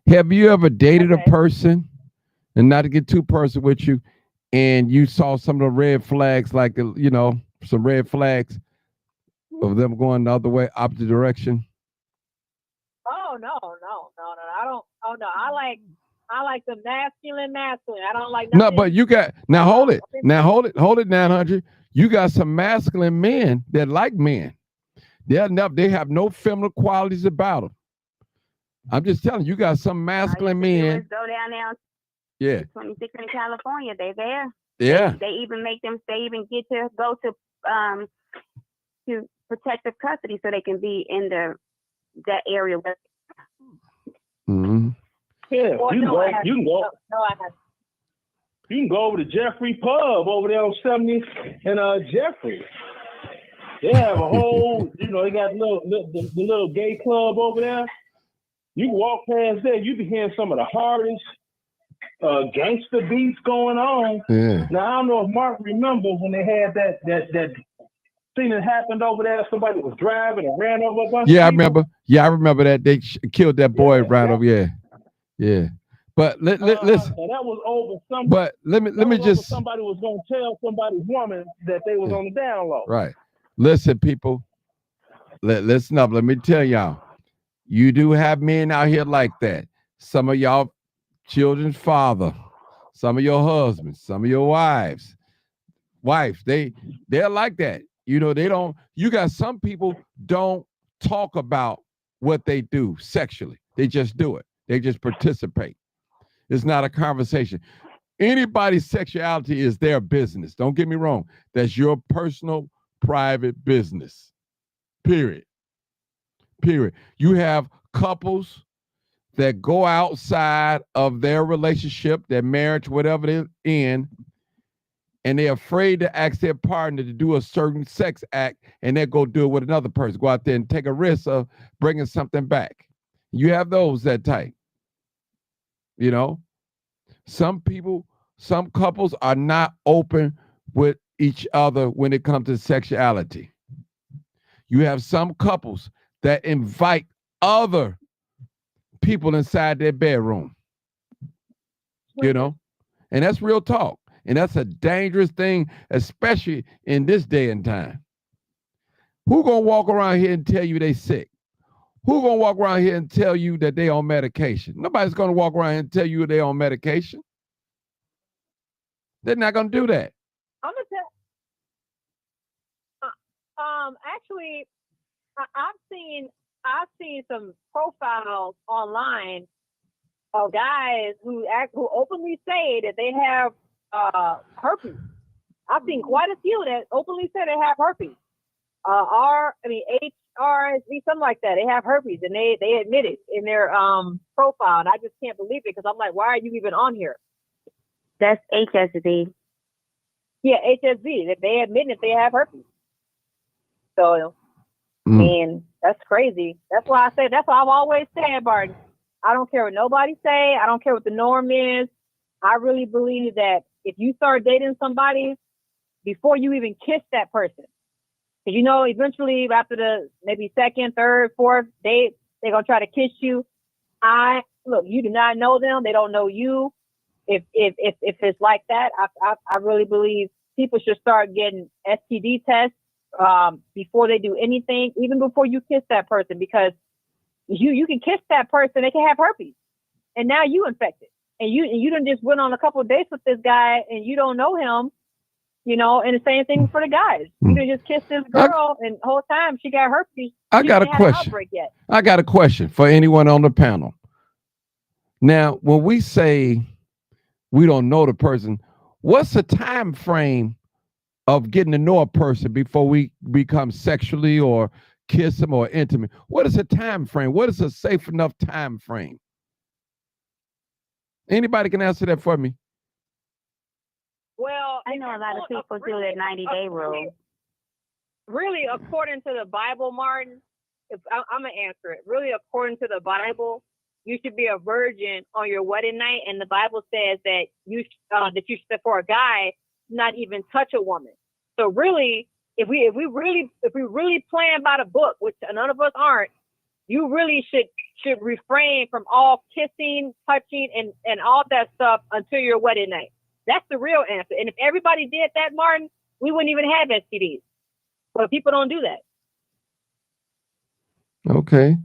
Have you ever dated a person, and not to get too personal with you, and you saw some of the red flags, like some red flags of them going the other way, opposite direction? Oh no. I don't. Oh no. I I like the masculine. I don't like No, nothing. but you got now. Hold it. Now hold it. 900. You got some masculine men that like men. They have no feminine qualities about them. I'm just telling you, you got some All you have masculine to do men. is go down there on Yeah, 26 in California. They're there. yeah. They even make them. They even get to go to protective custody so they can be in that area. Mm-hmm. Yeah, Well, you can no, go. I haven't. You can go. No, I haven't. You can go over to Jeffrey Pub over there on 70 and Jeffrey. They have a whole, they got the little gay club over there. You can walk past there, you be hearing some of the hardest gangster beats going on. Yeah. Now I don't know if Mark remembers when they had that thing that happened over there. Somebody was driving and ran over a bunch Yeah, I of people. remember. Yeah, I remember that they killed that boy right over. Yeah, yeah. But listen. And that was over some. But let me just somebody was gonna tell somebody's woman that they was on the down low. right. Listen, people. Listen up. Let me tell y'all. You do have men out here like that. Some of y'all children's father, some of your husbands, some of your wives, they're like that. They don't. You got some people don't talk about what they do sexually. They just do it. They just participate. It's not a conversation. Anybody's sexuality is their business. Don't get me wrong. That's your personal, private business. Period. Period. You have couples that go outside of their relationship, their marriage, whatever they're in, and they're afraid to ask their partner to do a certain sex act, and they go do it with another person. Go out there and take a risk of bringing something back. You have those that type. Some people, some couples are not open with each other when it comes to sexuality. You have some couples that invite other people inside their bedroom, and that's real talk. And that's a dangerous thing, especially in this day and time. Who gonna walk around here and tell you they sick? Who gonna walk around here and tell you that they on medication? Nobody's gonna walk around here and tell you they on medication. They're not gonna do that. I'm gonna tell. Actually, I've seen some profiles online of guys who openly say that they have herpes. I've seen quite a few that openly say they have herpes. HRSV, something like that. They have herpes, and they admit it in their profile, and I just can't believe it because I'm like, why are you even on here? That's HSV. Yeah, HSV. They admit that they have herpes. So, and that's crazy. That's why that's why I've always said, Barton, I don't care what nobody say. I don't care what the norm is. I really believe that if you start dating somebody before you even kiss that person, because eventually after the maybe second, third, fourth date, they're going to try to kiss you. Look, you do not know them. They don't know you. If it's like that, I really believe people should start getting STD tests before they do anything, even before you kiss that person, because you can kiss that person, they can have herpes, and now you infected, and you done just went on a couple of dates with this guy, and you don't know him, and the same thing for the guys. You done just kissed this girl, and the whole time she got herpes. I got a question. I got a question for anyone on the panel. Now, when we say we don't know the person, what's the time frame of getting to know a person before we become sexually or kiss them or intimate? What is a time frame? What is a safe enough time frame? Anybody can answer that for me? Well, I know a lot of people do that 90-day rule. Really, according to the Bible, Martin, I'm going to answer it. Really, according to the Bible, you should be a virgin on your wedding night, and the Bible says that you should, for a guy, not even touch a woman. So really, if we really playing by the book, which none of us aren't, you really should refrain from all kissing, touching, and all that stuff until your wedding night. That's the real answer. And if everybody did that, Martin, we wouldn't even have STDs. But people don't do that. Okay.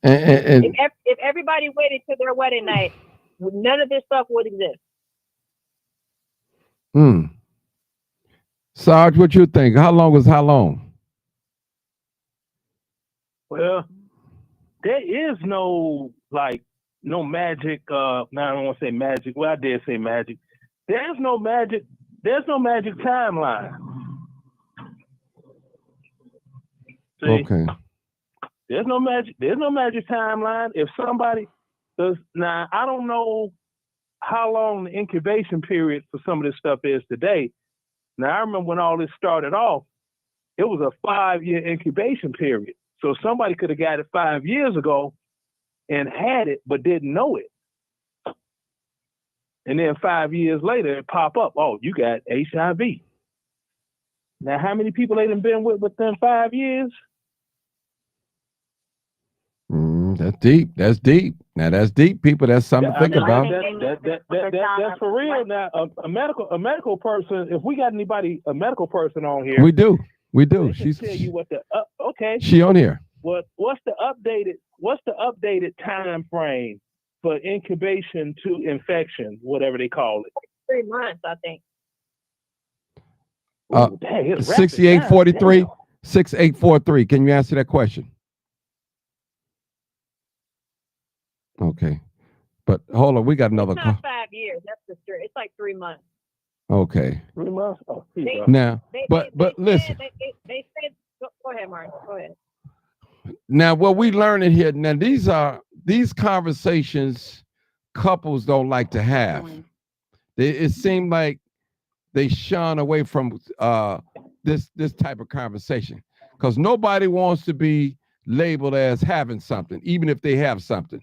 And if everybody waited to their wedding night none of this stuff would exist. Hmm. Sarge, what you think? How long was how long? Well, there is no like no magic. Now I don't want to say magic. Well, I did say magic. There's no magic. There's no magic timeline. See, Okay. there's no magic. There's no magic timeline. If somebody does now, I don't know how long the incubation period for some of this stuff is today. Now I remember when all this started off, it was a 5-year incubation period. So somebody could have got it 5 years ago and had it, but didn't know it. And then 5 years later, it pop up. Oh, you got HIV. Now, how many people they done been with within 5 years? That's deep. That's deep. Now that's deep, people. That's something to think about. That's for real. Now, a medical person. If we got a medical person on here, We do. We do. they can tell you what the okay. She on here. What's the updated time frame for incubation to infection, whatever they call it? 3 months, I think. Ooh, dang, it's rapid 6843. time. 6843. Can you answer that question? Okay. But hold on, we got another It's call. not 5 years. That's for sure. It's like 3 months. Okay. 3 months. Oh, here you go. Now, but listen. They said. Go ahead, Martin. Go ahead. Now, what we learning here, now these conversations couples don't like to have. It seemed like they shun away from this type of conversation because nobody wants to be labeled as having something, even if they have something.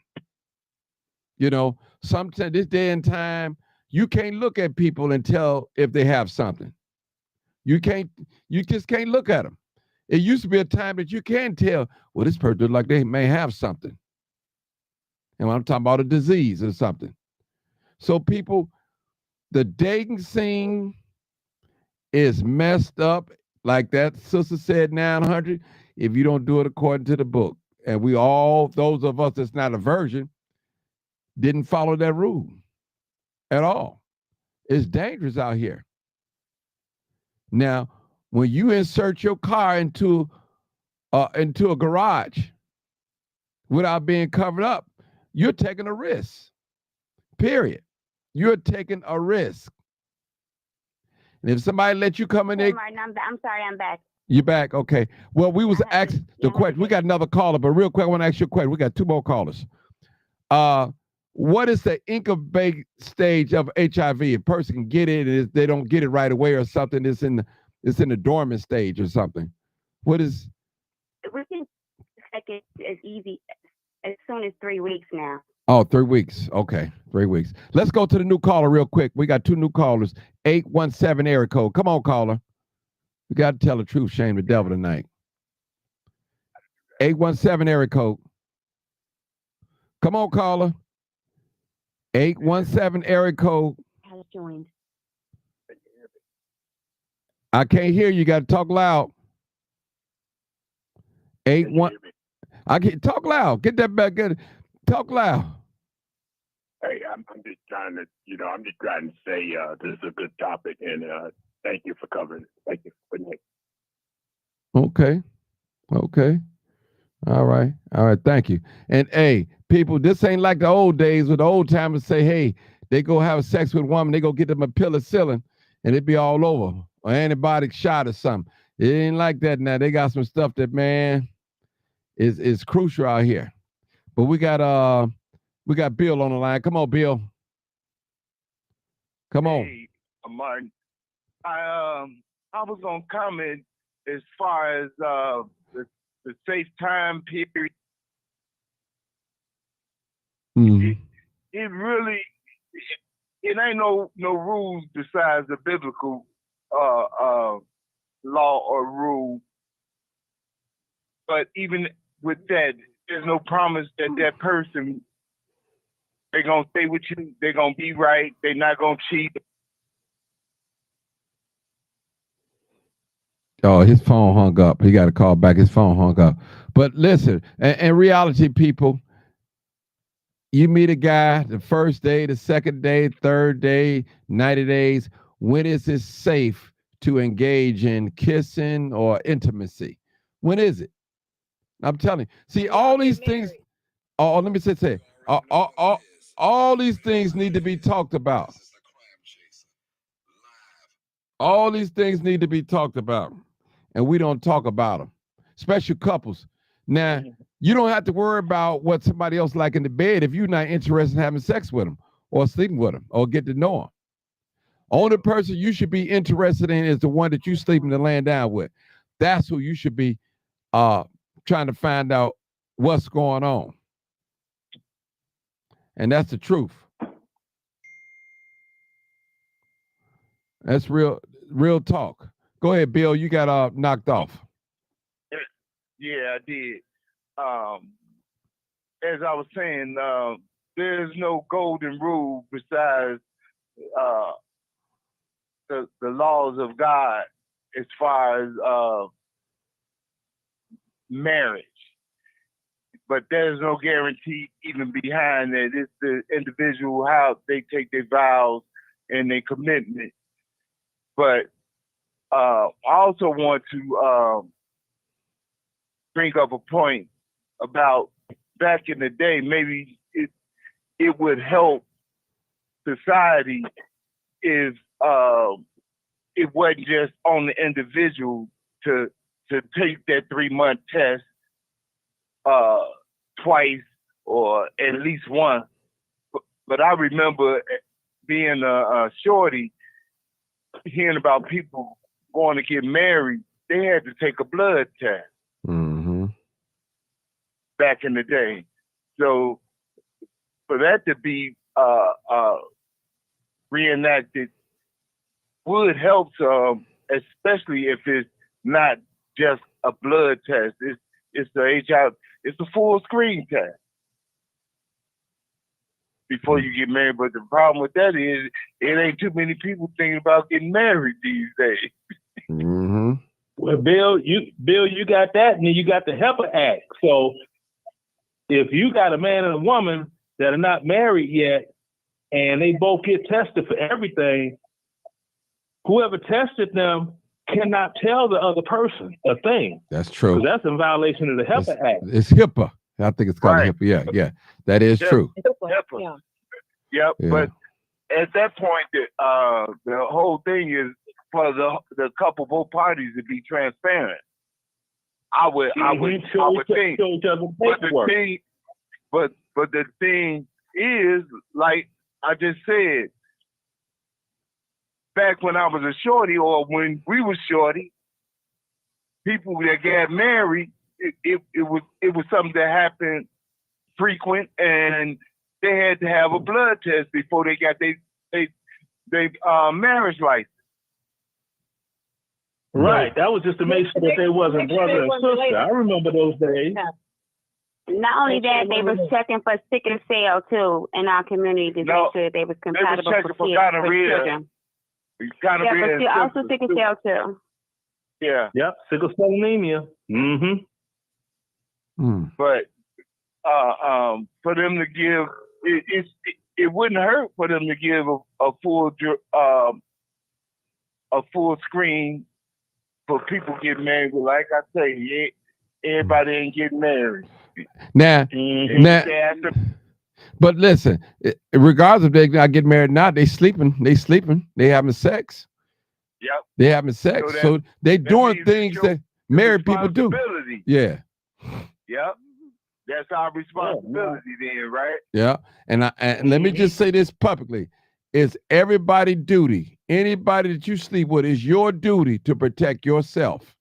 You know, sometimes this day and time, you can't look at people and tell if they have something. You just can't look at them. It used to be a time that you can tell, well, this person looks like they may have something. And when I'm talking about a disease or something. So people, the dating scene is messed up. Like that sister said, 900, if you don't do it according to the book. And we all, those of us that's not a virgin, didn't follow that rule at all. It's dangerous out here. Now, when you insert your car into a garage without being covered up, you're taking a risk. Period. You're taking a risk. And if somebody let you come in there, Martin, I'm sorry, I'm back. you back? Okay. Well, we was asking the question. We got another caller, but real quick, I want to ask you a question. We got 2 more callers. What is the incubate stage of HIV? A person can get it, and they don't get it right away or something. It's in the dormant stage or something. What is? We can take it as easy as soon as 3 weeks now. Oh, 3 weeks. Okay, 3 weeks. Let's go to the new caller real quick. We got 2 new callers. 817 area code. Come on, caller. We got to tell the truth, shame the devil tonight. 817 area code. Come on, caller. 817 area code. Has joined. I can't hear you. You got to talk loud. 81. I can't talk loud. Get that back. Talk loud. Hey, I'm just trying to, say this is a good topic, and thank you for covering it. Thank you for putting it. Okay. Okay. All right. All right. Thank you. And hey, people, this ain't like the old days where the old timers say, hey, they go have sex with a woman, they go get them a pill of ceiling, and it be all over. Or antibiotic shot or something. It ain't like that now. They got some stuff that, man, is crucial out here. But we got Bill on the line. Come on, Bill. Come on. Hey, Martin. I was gonna comment as far as the safe time period. Mhm. It really it ain't no rules besides the biblical law or rule. But even with that, there's no promise that that person they're gonna stay with you. They're gonna be right. They're not gonna cheat. Oh, his phone hung up. He got to call back. His phone hung up. But listen, in reality, people, You meet a guy the first day, the second day, third day, 90 days. When is it safe to engage in kissing or intimacy? When is it? I'm telling you. See, all these things. Oh, let me say, all these things need to be talked about. All these things need to be talked about, and we don't talk about them. Special couples. Now, you don't have to worry about what somebody else like in the bed if you're not interested in having sex with them or sleeping with them or get to know them. Only person you should be interested in is the one that you sleeping and laying down with. That's who you should be trying to find out what's going on. And that's the truth. That's real talk. Go ahead, Bill. You got knocked off. Yeah, I did. As I was saying, there's no golden rule besides the laws of God as far as marriage. But there's no guarantee even behind that. It's the individual, how they take their vows and their commitment. But I also want to bring up a point about back in the day. Maybe it would help society if it wasn't just on the individual to take that 3-month test twice or at least once. But I remember being a shorty, hearing about people going to get married, they had to take a blood test back in the day. So for that to be reenacted would help some, especially if it's not just a blood test. It's the HIV. It's a full screen test before you get married. But the problem with that is it ain't too many people thinking about getting married these days. Well, Bill, you got that, and then you got the HEPA Act. So if you got a man and a woman that are not married yet, and they both get tested for everything, whoever tested them cannot tell the other person a thing. That's true. So that's in violation of the HEPA Act. It's HIPAA. I think it's called HIPAA. Yeah, that is true. HIPAA. Yep. Yeah. But at that point, the whole thing is for the couple, both parties, to be transparent. I would think. But the thing is, like I just said, back when I was a shorty, or when we was shorty, people that got married, it was something that happened frequent, and they had to have a blood test before they got their marriage license. Right. That was just to make sure that they wasn't brother and sister. I remember those days. Not only that, they was checking for sickle cell too in our community to make sure they was compatible for children. But you also sickle cell too. Yeah. Yep. Sickle cell anemia. But for them to give it wouldn't hurt for them to give a full screen for people getting married. But like I say, everybody ain't getting married. Now, but listen, regardless if they not getting married or not, they sleeping, they having sex. Yep. They having sex. So they doing things that married people do. Yeah. Yep. That's our responsibility then, right? Yeah. And let me just say this publicly. It's everybody's duty. Anybody that you sleep with, is your duty to protect yourself.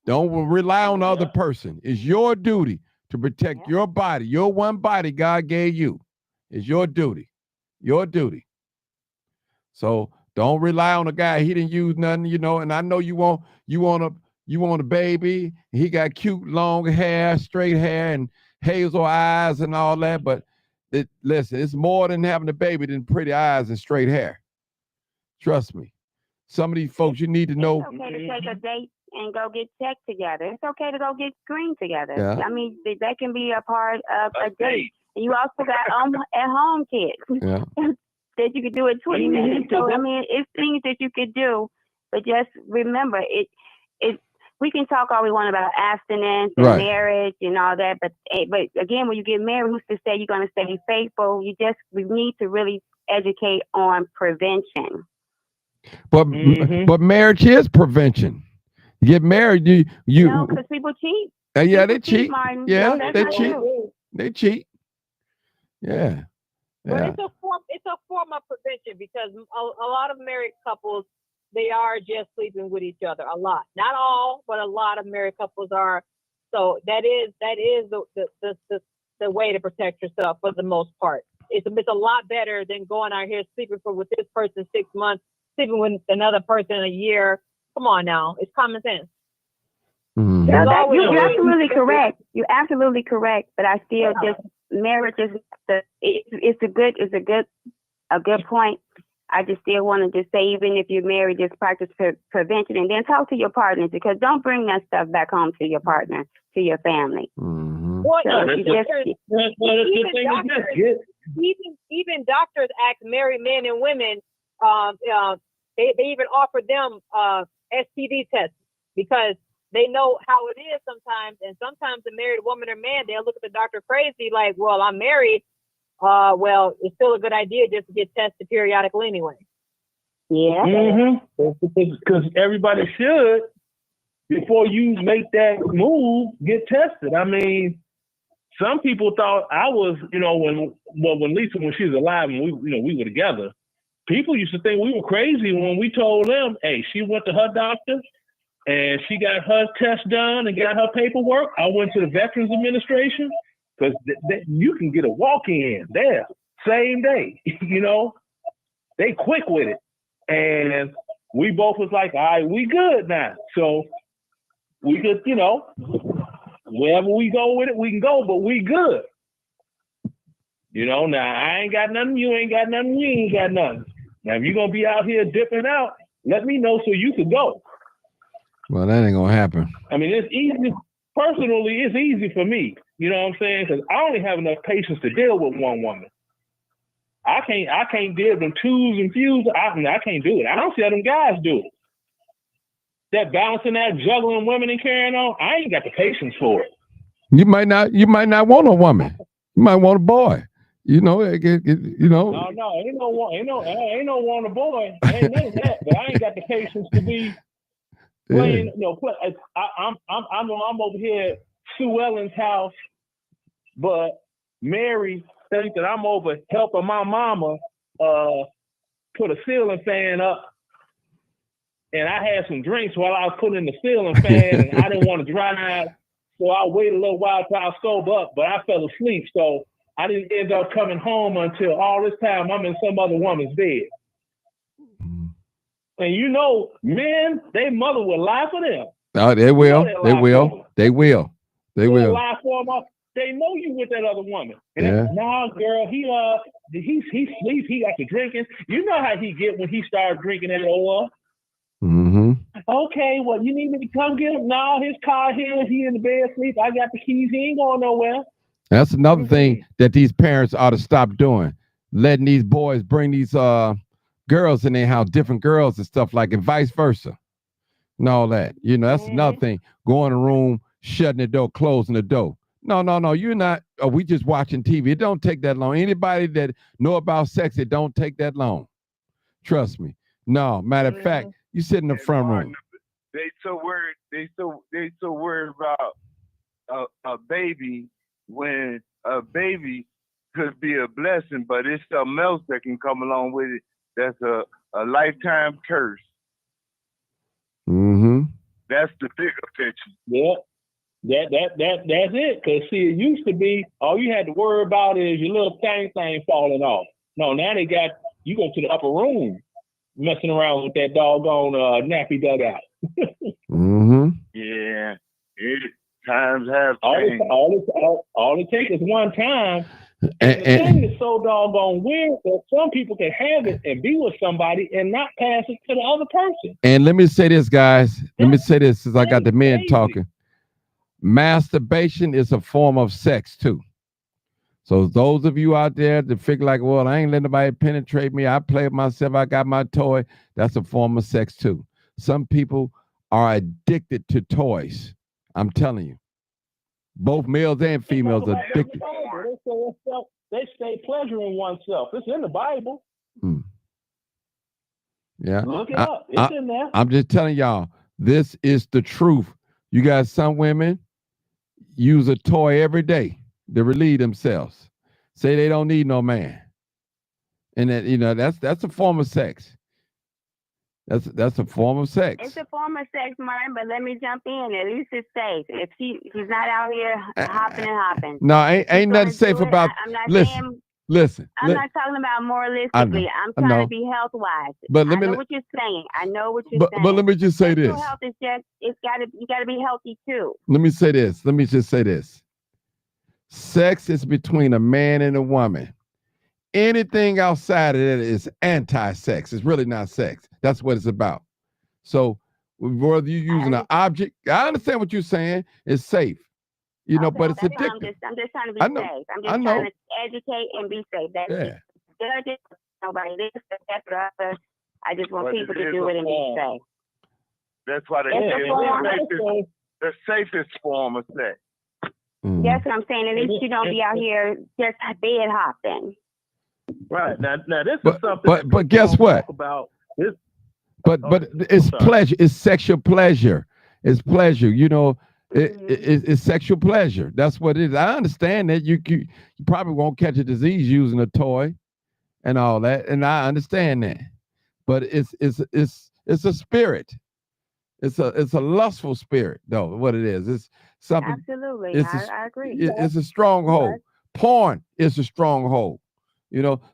Don't rely on the other person. It's your duty to protect your body. Your one body God gave you. It's your duty. Your duty. So don't rely on a guy. He didn't use nothing, and I know you want a baby. He got cute long hair, straight hair, and hazel eyes and all that. But listen, it's more than having a baby than pretty eyes and straight hair. Trust me. Some of these folks, you need to know. It's okay to take a date and go get checked together. It's okay to go get screened together. Yeah. I mean, that can be a part of a date. And you also got at home kids Yeah. that you could do in 20 minutes. So I mean, it's things that you could do, but just remember it. We can talk all we want about abstinence and Right. marriage and all that, but again, when you get married, who's to say you're going to stay faithful? We need to really educate on prevention. But Mm-hmm. but marriage is prevention. You get married, No, because people cheat. yeah, People they cheat. Martin. Yeah, No, that's they not cheat. true. They cheat. Yeah. But Yeah. it's a form of prevention because a lot of married couples, they are just sleeping with each other a lot. Not all, but a lot of married couples are. So that is the way to protect yourself for the most part. It's a lot better than going out here sleeping with this person 6 months, sleeping with another person a year. Come on now, it's common sense. Mhm. No, you're absolutely correct. You're absolutely correct. But I still just marriage is it's a good point. I just still want to just say, even if you're married, just practice prevention and then talk to your partners, because don't bring that stuff back home to your partner, to your family. Mhm. Well, So even doctors ask married men and women. They even offer them STD tests because they know how it is sometimes. And sometimes the married woman or man, they'll look at the doctor crazy, like, "Well, I'm married. Well, it's still a good idea just to get tested periodically anyway." Yeah. Mm-hmm. Because everybody should, before you make that move, get tested. I mean, some people thought I was, when Lisa, when she was alive and we were together, people used to think we were crazy when we told them, "Hey, she went to her doctor and she got her test done and got her paperwork. I went to the Veterans Administration because you can get a walk-in there same day." They quick with it, and we both was like, "All right, we good now." So we could, wherever we go with it, we can go, but we good. Now I ain't got nothing, you ain't got nothing, we ain't got nothing. Now if you're gonna be out here dipping out, let me know so you can go. Well, that ain't gonna happen. I mean, it's easy. Personally, it's easy for me. You know what I'm saying? Because I only have enough patience to deal with one woman. I can't deal with them twos and fews. I can't do it. I don't see how them guys do it. That balancing, that juggling women and carrying on, I ain't got the patience for it. You might not want a woman. You might want a boy. No, ain't no want a boy. Ain't none of that. But I ain't got the patience to be playing. I'm over here at Sue Ellen's house, but Mary thinks that I'm over helping my mama put a ceiling fan up. And I had some drinks while I was putting the ceiling fan, and I didn't want to dry out, so I waited a little while till I sobered up, but I fell asleep, so I didn't end up coming home until all this time I'm in some other woman's bed. And men, their mother will lie for them. Oh, they will. They will. They'll lie for them. They know you with that other woman. And nah, girl, he sleeps, he got to drinking. You know how he get when he starts drinking that oil. Mm-hmm. Okay, well, you need me to come get him? No, his car here, he in the bed sleep. I got the keys, he ain't going nowhere. That's another thing that these parents ought to stop doing. Letting these boys bring these girls in their house, different girls and stuff like, and vice versa. And all that. That's another thing. Go in the room, shutting the door, closing the door. No, you're not. We just watching TV. It don't take that long. Anybody that know about sex, it don't take that long. Trust me. No, matter of fact, you sit in the front room. They so worried about a baby, when a baby could be a blessing, but it's something else that can come along with it. That's a lifetime curse. Mm-hmm. That's the bigger picture. Yeah. That's it. Because see, it used to be all you had to worry about is your little thing falling off. No, now they got you go to the upper room messing around with that doggone nappy dugout. Mm-hmm. Yeah. Times have changed. All it takes is one time. And the thing is so doggone weird that some people can have it and be with somebody and not pass it to the other person. And let me say this, guys. Let me say this, since I got the men talking. Masturbation is a form of sex too. So those of you out there that figure like, well, I ain't letting nobody penetrate me. I play with myself. I got my toy. That's a form of sex too. Some people are addicted to toys. I'm telling you, both males and They talk females are about that in the addicted. Bible. They say pleasuring oneself. It's in the Bible. Mm, yeah, Look it I, up. It's I, in there. I'm just telling y'all, this is the truth. You got some women use a toy every day to relieve themselves. Say they don't need no man, and that that's a form of sex. That's a form of It's sex. a form of sex, Martin, but let me jump in. At least it's safe. If he's not out here hopping and hopping. No, If he's ain't nothing gonna safe do it, about. I'm not Listen, saying. listen. I'm not talking about I know, moralistically. I'm I trying to know. be health wise. But let I me, know what you're saying. I know what you're but saying. let me just say Sexual this. health is just you gotta be healthy too. Let me say this. Let me just say this. Sex is between a man and a woman. Anything outside of that is anti-sex. It's really not sex. That's what it's about. So whether you're I using an understand. object, I understand what you're saying. It's safe, Okay, but it's that's why addictive. I'm just trying to I be know. safe. I'm I just trying know. to educate and be safe. That's it. Yeah. Judge it. Nobody this, that, the other. I just want But people it to is do a it and be form. safe. That's why they It's say a form. the safest form of sex. That's what I'm saying. At least you don't be out here just bed hopping. Right. Now this But is something but that but people guess don't what? talk about. This, But it's sorry. pleasure. It's sexual pleasure. It's pleasure. Mm-hmm. It's sexual pleasure. That's what it is. I understand that you probably won't catch a disease using a toy and all that, and I understand that. But it's a spirit. It's a lustful spirit, though. What it is, it's something. Absolutely. It's a I agree. it's a stronghold. Porn is a stronghold.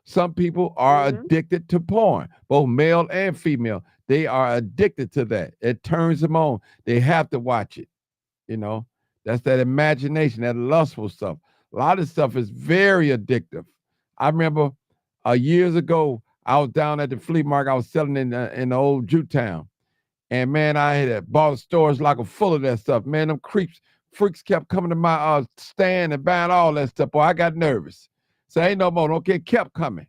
Some people are Mm-hmm. addicted to porn, both male and female. They are addicted to that. It turns them on. They have to watch it. You know, that's that imagination, that lustful stuff. A lot of stuff is very addictive. I remember years ago, I was down at the flea market. I was selling in the old Jewtown. And man, I had bought stores like a full of that stuff. Man, them freaks kept coming to my stand and buying all that stuff. Boy, I got nervous. So ain't no more. Okay, kept coming.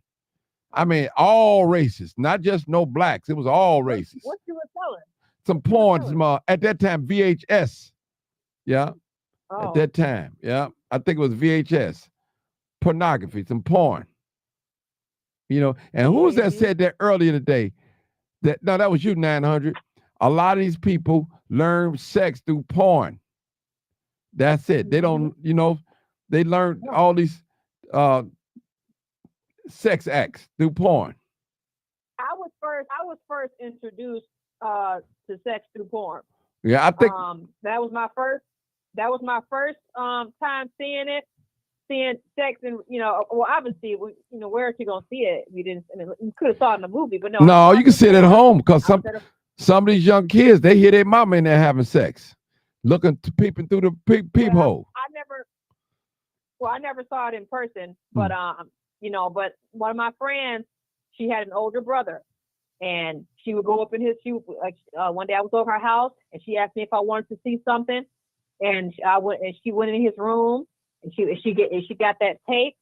I mean, all races, not just no blacks. It was all races. What you were selling? Some porn, at that time, VHS. Yeah, Oh. at that time. Yeah, I think it was VHS. Pornography, some porn. And who was that said that earlier today? That was you, 900. A lot of these people learn sex through porn. That's it. They don't, they learn all these sex acts through porn. I was first introduced to sex through porn. Yeah, I think that was my first time seeing sex, and obviously where are you gonna see it? We didn't. I mean, you could have saw it in the movie, but no. No, you can see it at home because some of these young kids, they hear their mama in there having sex, peeping through the peephole. I never saw it in person, but but one of my friends, she had an older brother, and she would go up in his. One day I was over her house, and she asked me if I wanted to see something, and she went in his room, and she got that tape,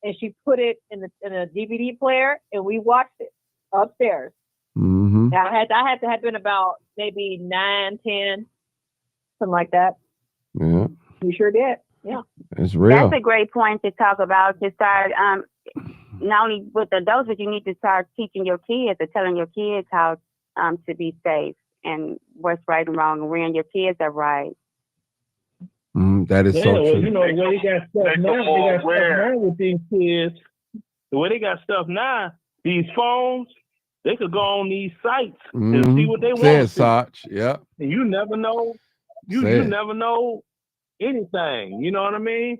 and she put it in a DVD player, and we watched it upstairs. Mm-hmm. Now, I had to have been about maybe 9, 10, something like that. Yeah, you sure did. Yeah, it's real. That's a great point to talk about. To start not only with adults, but you need to start teaching your kids or telling your kids how to be safe and what's right and wrong and when your kids are right. That is so true. The way they got stuff now with these kids, the way they got stuff now, these phones, they could go on these sites and see what they want. Sarge. Yeah. And you never know. You never know anything. You know what I mean?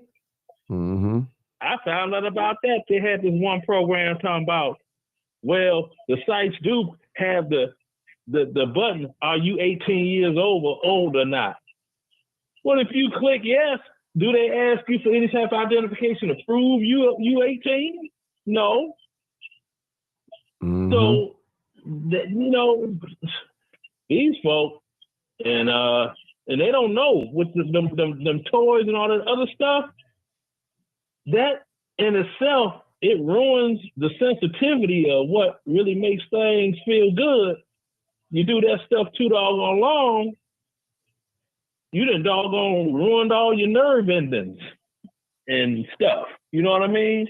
Mm-hmm. I found out about that. They had this one program talking about, well, the sites do have the button, are you 18 years old or not? Well, if you click yes, do they ask you for any type of identification to prove you 18? No. Mm-hmm. So, these folks, and they don't know with them toys and all that other stuff. That in itself, it ruins the sensitivity of what really makes things feel good. You do that stuff too doggone long, you done doggone ruined all your nerve endings and stuff. You know what I mean?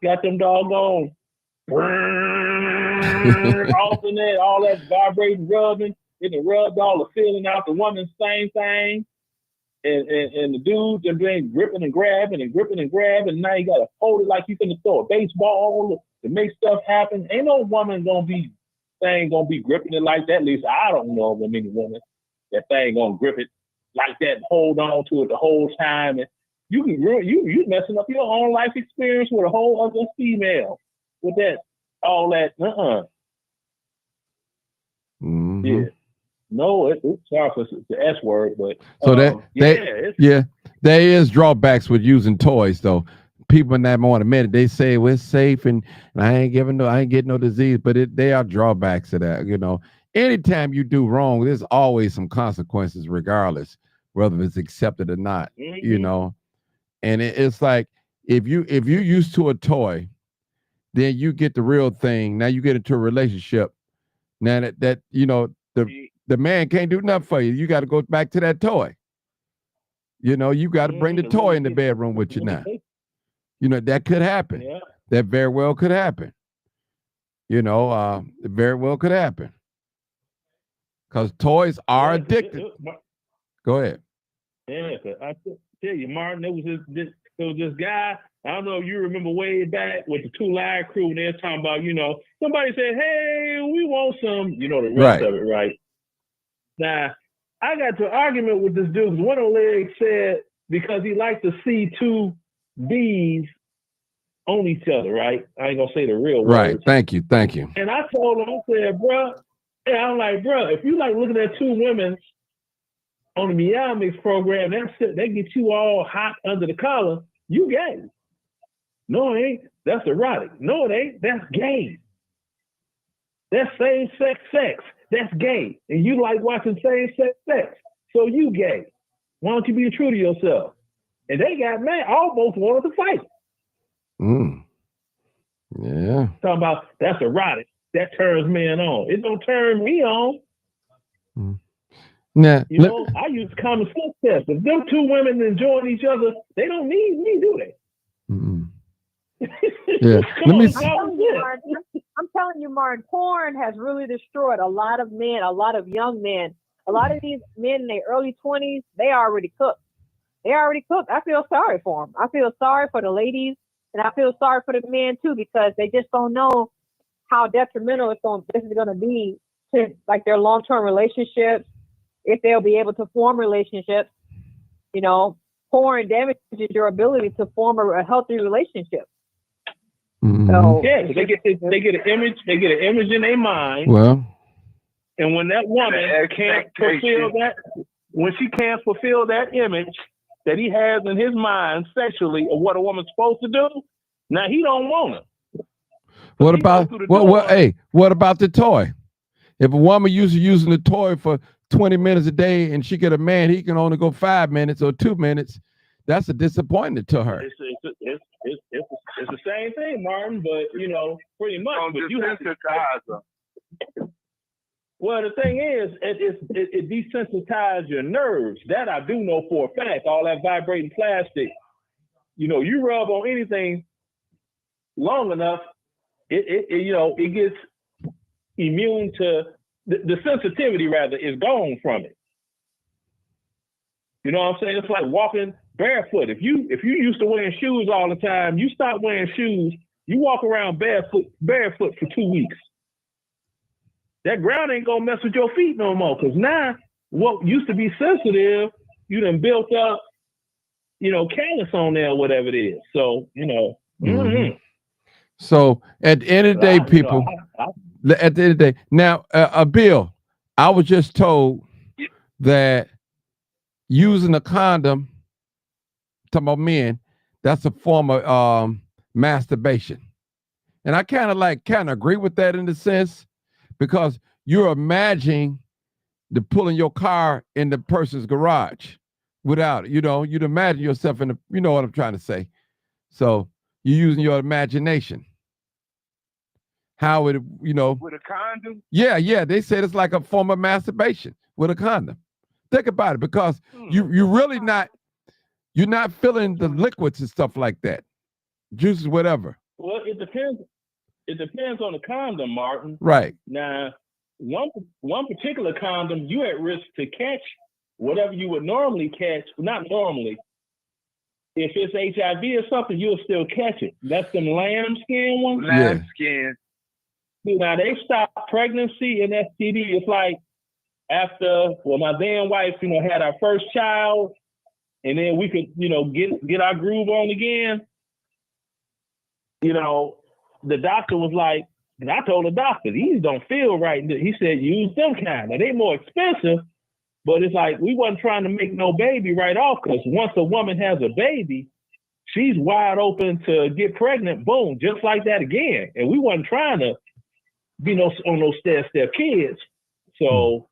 Got them doggone alternate, all that vibrating, rubbing. It done rubbed all the feeling out the woman's same thing. And the dudes are been gripping and grabbing and gripping and grabbing. Now you got to hold it like you finna throw a baseball to make stuff happen. Ain't no woman gonna be gripping it like that. At least I don't know of any woman that thing gonna grip it like that and hold on to it the whole time. And you messing up your own life experience with a whole other female with that all that. Yeah. No, it's sorry for the S word, but so there is drawbacks with using toys though. People in that want to admit it. They say well, it's safe and I ain't getting no disease, but they are drawbacks to that. You know, anytime you do wrong, there's always some consequences, regardless whether it's accepted or not. You know, and it's like if you used to a toy, then you get the real thing. Now you get into a relationship. Now that you know the man can't do nothing for you. You got to go back to that toy. You know, you got to bring the toy in the bedroom with you now. You know, that could happen. Yeah. That very well could happen. You know, it very well could happen. Because toys are addictive. Go ahead. Yeah, I tell you, Martin, there was this guy. I don't know if you remember way back with the 2 Live Crew, and they're talking about, you know, somebody said, hey, we want some, you know, the rest of it, right? Now, I got to an argument with this dude. One of the legs said because he liked to see 2 bees on each other, right? I ain't gonna say the real right. words. Thank you. And I told him, I said, bro, I'm like, bro, if you like looking at 2 women on the Meow Mix program, they get you all hot under the collar, you gay. No, it ain't. That's erotic. No, it ain't. That's gay. That's same-sex sex. That's gay. And you like watching same-sex sex. So you gay. Why don't you be true to yourself? And they got mad, almost wanted to fight. Yeah. Talking about that's erotic. That turns men on. It don't turn me on. Now, you know, I use common sense test. If them 2 women enjoying each other, they don't need me, do they? Yeah. Let me see. I'm telling you, Martin, porn has really destroyed a lot of men, a lot of young men. A lot of these men in their early 20s, they already cooked. I feel sorry for them. I feel sorry for the ladies, and I feel sorry for the men too, because they just don't know how detrimental this is going to be to like their long-term relationships, if they'll be able to form relationships. You know, porn damages your ability to form a healthy relationship. So yeah, they get an image in their mind. Well, and when that woman can't fulfill that, when she can't fulfill that image that he has in his mind sexually of what a woman's supposed to do, now he don't want her. What about what about the toy? If a woman using the toy for 20 minutes a day and she get a man, he can only go 5 minutes or 2 minutes. That's a disappointment to her. It's the same thing, Martin, but you know, pretty much. But you have to. Well, the thing is, it desensitizes your nerves. That I do know for a fact. All that vibrating plastic, you know, you rub on anything long enough, it gets immune to the sensitivity. Rather, is gone from it. You know what I'm saying? It's like walking barefoot. If you used to wearing shoes all the time, you stop wearing shoes, you walk around barefoot for 2 weeks. That ground ain't gonna mess with your feet no more. Cause now what used to be sensitive, you done built up, you know, callus on there or whatever it is. So, you know. So at the end of the day, people, at the end of the day, now, Bill, I was just told that using a condom, talking about men, that's a form of masturbation. And I kind of agree with that in the sense, because you're imagining the pulling your car in the person's garage without it. You know, you'd imagine yourself in the, you know what I'm trying to say. So You're using your imagination. How it, with a condom. yeah. They said it's like a form of masturbation with a condom. Think about it, because you really not, you're not feeling the liquids and stuff like that, juices, whatever. Well, it depends. It depends on the condom, Martin. Right. Now, one particular condom, you at risk to catch whatever you would normally catch. Not normally. If it's HIV or something, you'll still catch it. That's them lambskin ones. Lambskin. Now they stopped pregnancy and STD. It's like after, well, my then wife, had our first child, and then we could, get our groove on again. The doctor was like, and I told the doctor, these don't feel right. He said, use them kind. Now, they more expensive, but it's like we wasn't trying to make no baby right off, because once a woman has a baby, she's wide open to get pregnant, boom, just like that again. And we wasn't trying to be on those step kids. So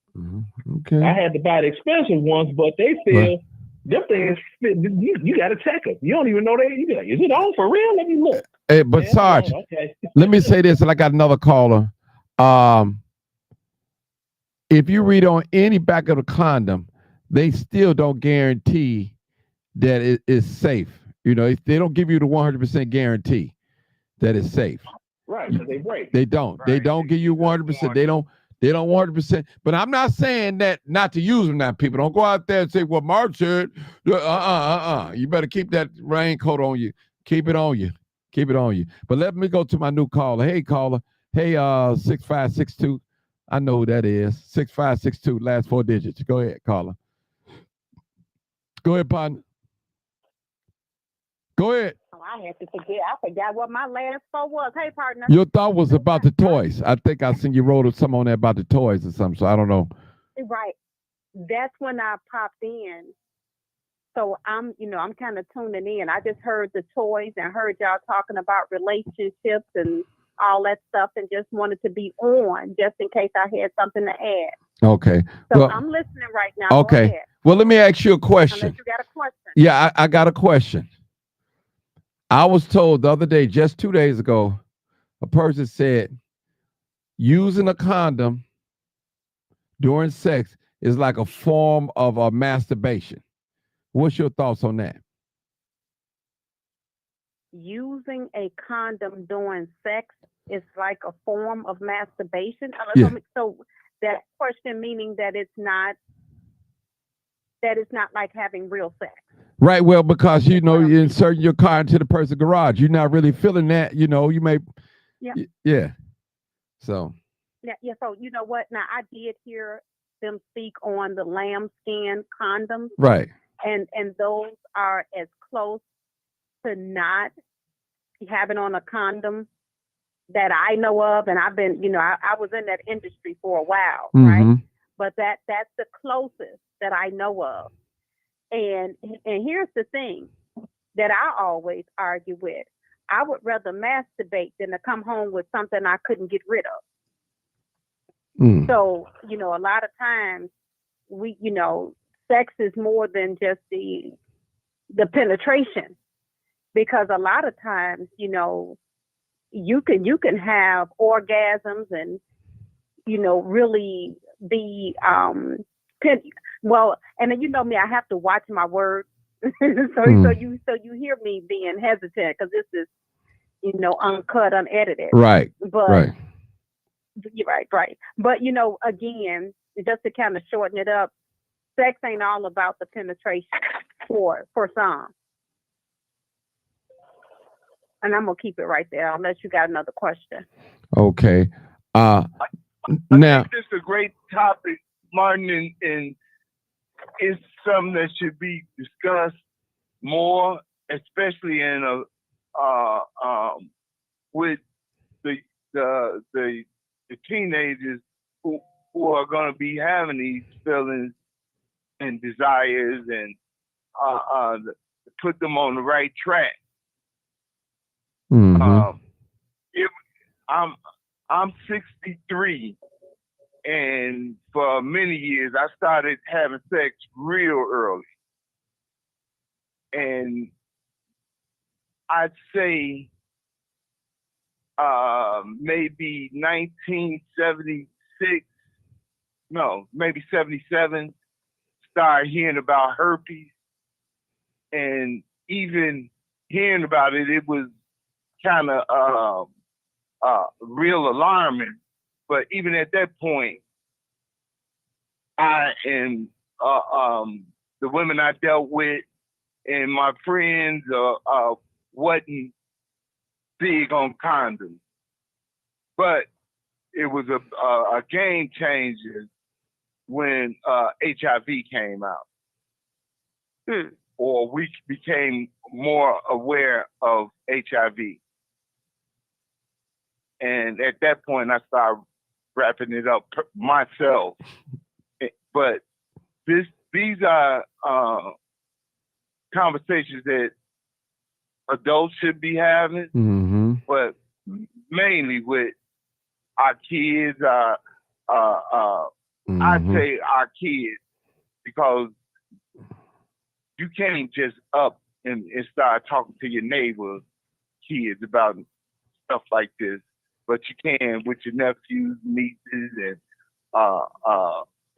okay. I had to buy the expensive ones, but they feel them things, you got to check them. You don't even know you be like, is it on for real? Let me look. Hey, but Sarge, okay. Let me say this, and I got another caller. If you read on any back of the condom, they still don't guarantee that it is safe. They don't give you the 100% guarantee that it's safe. Right, because they break. They don't. Right. They don't give you 100%. They don't 100%. But I'm not saying that not to use them now. People don't go out there and say, well, Mark said, You better keep that raincoat on you. Keep it on you. Keep it on you. But let me go to my new caller. Hey, caller. Hey, 6562. I know who that is. 6562, last 4 digits. Go ahead, caller. Go ahead, partner. Go ahead. Oh, I had to forget. I forgot what my last 4 was. Hey, partner. Your thought was about the toys. I think I seen you wrote some on there about the toys or something, so I don't know. Right. That's when I popped in. So I'm kind of tuning in. I just heard the toys and heard y'all talking about relationships and all that stuff, and just wanted to be on just in case I had something to add. Okay. So I'm listening right now. Okay. Go ahead. Well, let me ask you a question. Unless you got a question. Yeah, I got a question. I was told the other day, just 2 days ago, a person said using a condom during sex is like a form of masturbation. What's your thoughts on that? Using a condom during sex is like a form of masturbation. Yeah. So that question meaning that it's not like having real sex. Right. Well, because you insert your car into the person's garage, you're not really feeling that. You may. Yeah. Yeah. So. Yeah. So you know what? Now I did hear them speak on the lambskin condoms. Right. And those are as close to not having on a condom that I know of, and I've been, I was in that industry for a while, right? But that's the closest that I know of. And here's the thing that I always argue with: I would rather masturbate than to come home with something I couldn't get rid of. So a lot of times we, sex is more than just the penetration, because a lot of times, you can have orgasms and, really be, well, and then me, I have to watch my words. so you hear me being hesitant because this is, uncut, unedited. Right. But right. Right. But, again, just to kind of shorten it up, sex ain't all about the penetration for some. And I'm going to keep it right there unless you got another question. Okay. I Now, think this is a great topic, Martin, and it's something that should be discussed more, especially in with the teenagers who are going to be having these feelings and desires, and put them on the right track. I'm 63, and for many years I started having sex real early, and I'd say maybe 1976, no, maybe 77, started hearing about herpes. And even hearing about it, it was kind of real alarming. But even at that point, I and the women I dealt with and my friends wasn't big on condoms. But it was a game changer when HIV came out. Or we became more aware of HIV. And at that point, I started wrapping it up myself. But these are conversations that adults should be having, Mm-hmm. but mainly with our kids. I'd say our kids, because you can't just up and start talking to your neighbors' kids about stuff like this, but you can with your nephews, nieces, and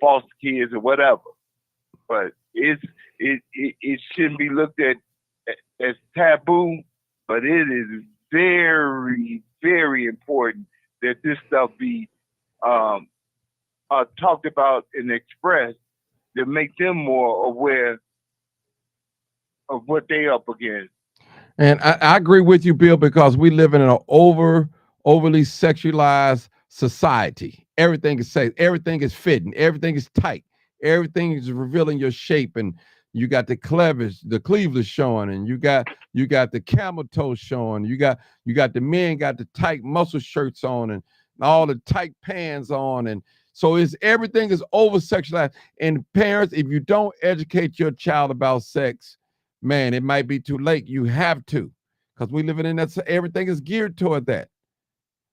foster kids or whatever. But it shouldn't be looked at as taboo, but it is very, very important that this stuff be talked about and expressed to make them more aware of what they up against. And I agree with you, Bill, because we live in an overly sexualized society. Everything is safe, everything is fitting, everything is tight, everything is revealing your shape, and you got the cleavage showing, and you got the camel toe showing, you got the men got the tight muscle shirts on and all the tight pants on, and so everything is over sexualized. And parents, if you don't educate your child about sex, man, it might be too late. You have to, because we living in that. Everything is geared toward that.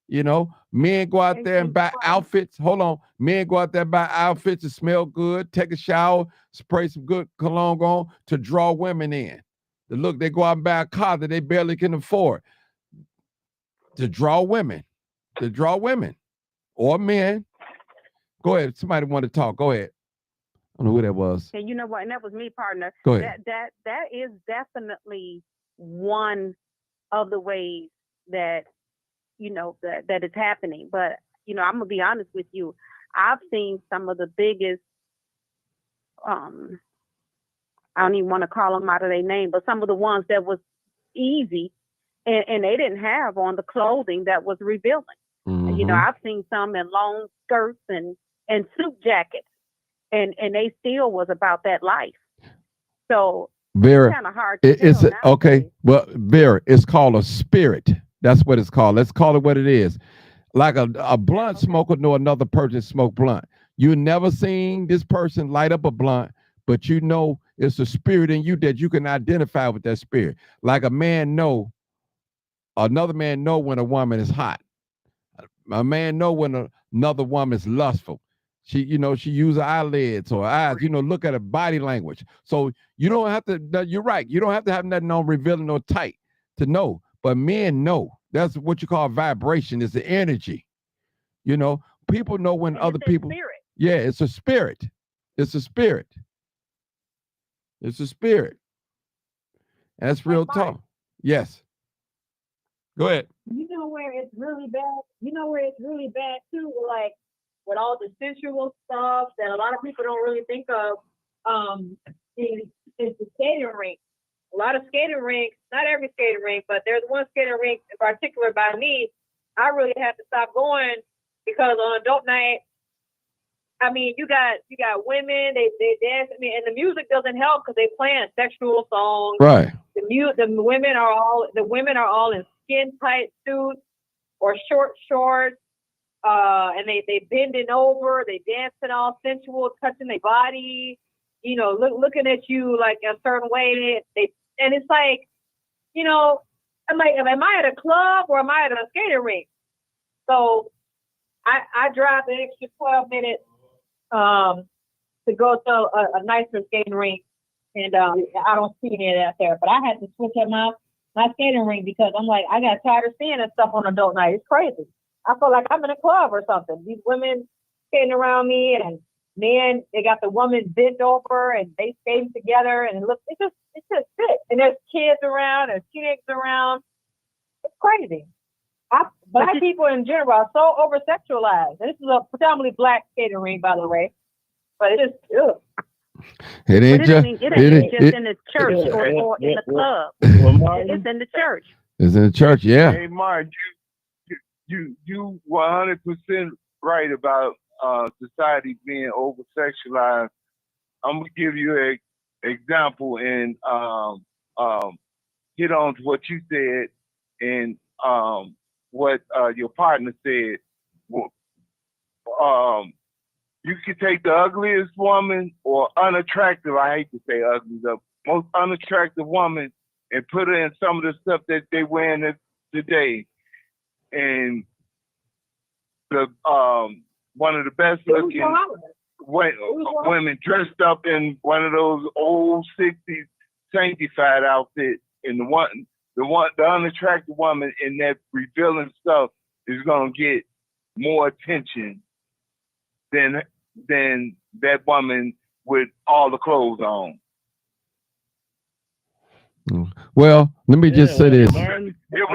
You know, men go out there and buy outfits. Hold on, men go out there and buy outfits to smell good, take a shower, spray some good cologne on to draw women in. The look, they go out and buy a car that they barely can afford to draw women, or men. Go ahead. Somebody want to talk. Go ahead. I don't know who that was. And you know what? And that was me, partner. Go ahead. That is definitely one of the ways that that is happening. But I'm gonna be honest with you. I've seen some of the biggest. I don't even want to call them out of their name, but some of the ones that was easy, and they didn't have on the clothing that was revealing. Mm-hmm. I've seen some in long skirts and suit jackets. And they still was about that life. So Vera, it's kind of hard to tell. Okay. Well, Vera, it's called a spirit. That's what it's called. Let's call it what it is. Like a blunt smoker know another person smoke blunt. You never seen this person light up a blunt, but it's a spirit in you that you can identify with that spirit. Like another man know when a woman is hot. A man know when another woman is lustful. She use her eyelids or eyes, look at her body language. So you don't have to, you're right. You don't have to have nothing on revealing or tight to know, but men know. That's what you call vibration. It's the energy. People know when other people, spirit. Yeah, it's a spirit. It's a spirit. It's a spirit. And that's real talk. Yes. Go ahead. You know where it's really bad? Too? Like with all the sensual stuff that a lot of people don't really think of, is the skating rink. A lot of skating rinks, not every skating rink, but there's one skating rink in particular by me. I really had to stop going because on adult night, I mean, you got women, they dance. I mean, and the music doesn't help because they playing sexual songs. Right. The women are all in skin tight suits or short shorts. And they bending over, they dancing all sensual, touching their body, looking at you like a certain way. And it's like, I'm like, am I at a club or am I at a skating rink? So I drive the extra 12 minutes to go to a nicer skating rink, and I don't see any of that there. But I had to switch them up my skating ring because I'm like, I got tired of seeing that stuff on adult night. It's crazy. I feel like I'm in a club or something. These women skating around me and men, they got the woman bent over and they skating together and it's just sick. And there's kids around, there's teenagers around. It's crazy. Black people in general are so over sexualized. This is a predominantly black skating ring, by the way. But it is ugh. It ain't just It ain't just in the church or in the club. It's in the church. It's in the church, yeah. Hey, Mark, you 100% right about society being over sexualized. I'm gonna give you an example and hit on to what you said and what your partner said. You could take the ugliest woman or unattractive, I hate to say ugly, the most unattractive woman and put her in some of the stuff that they wearing today. And the one of the best looking women dressed up in one of those old 60s sanctified outfits, and the unattractive woman in that revealing stuff is gonna get more attention than that woman with all the clothes on. Well, let me just say this. It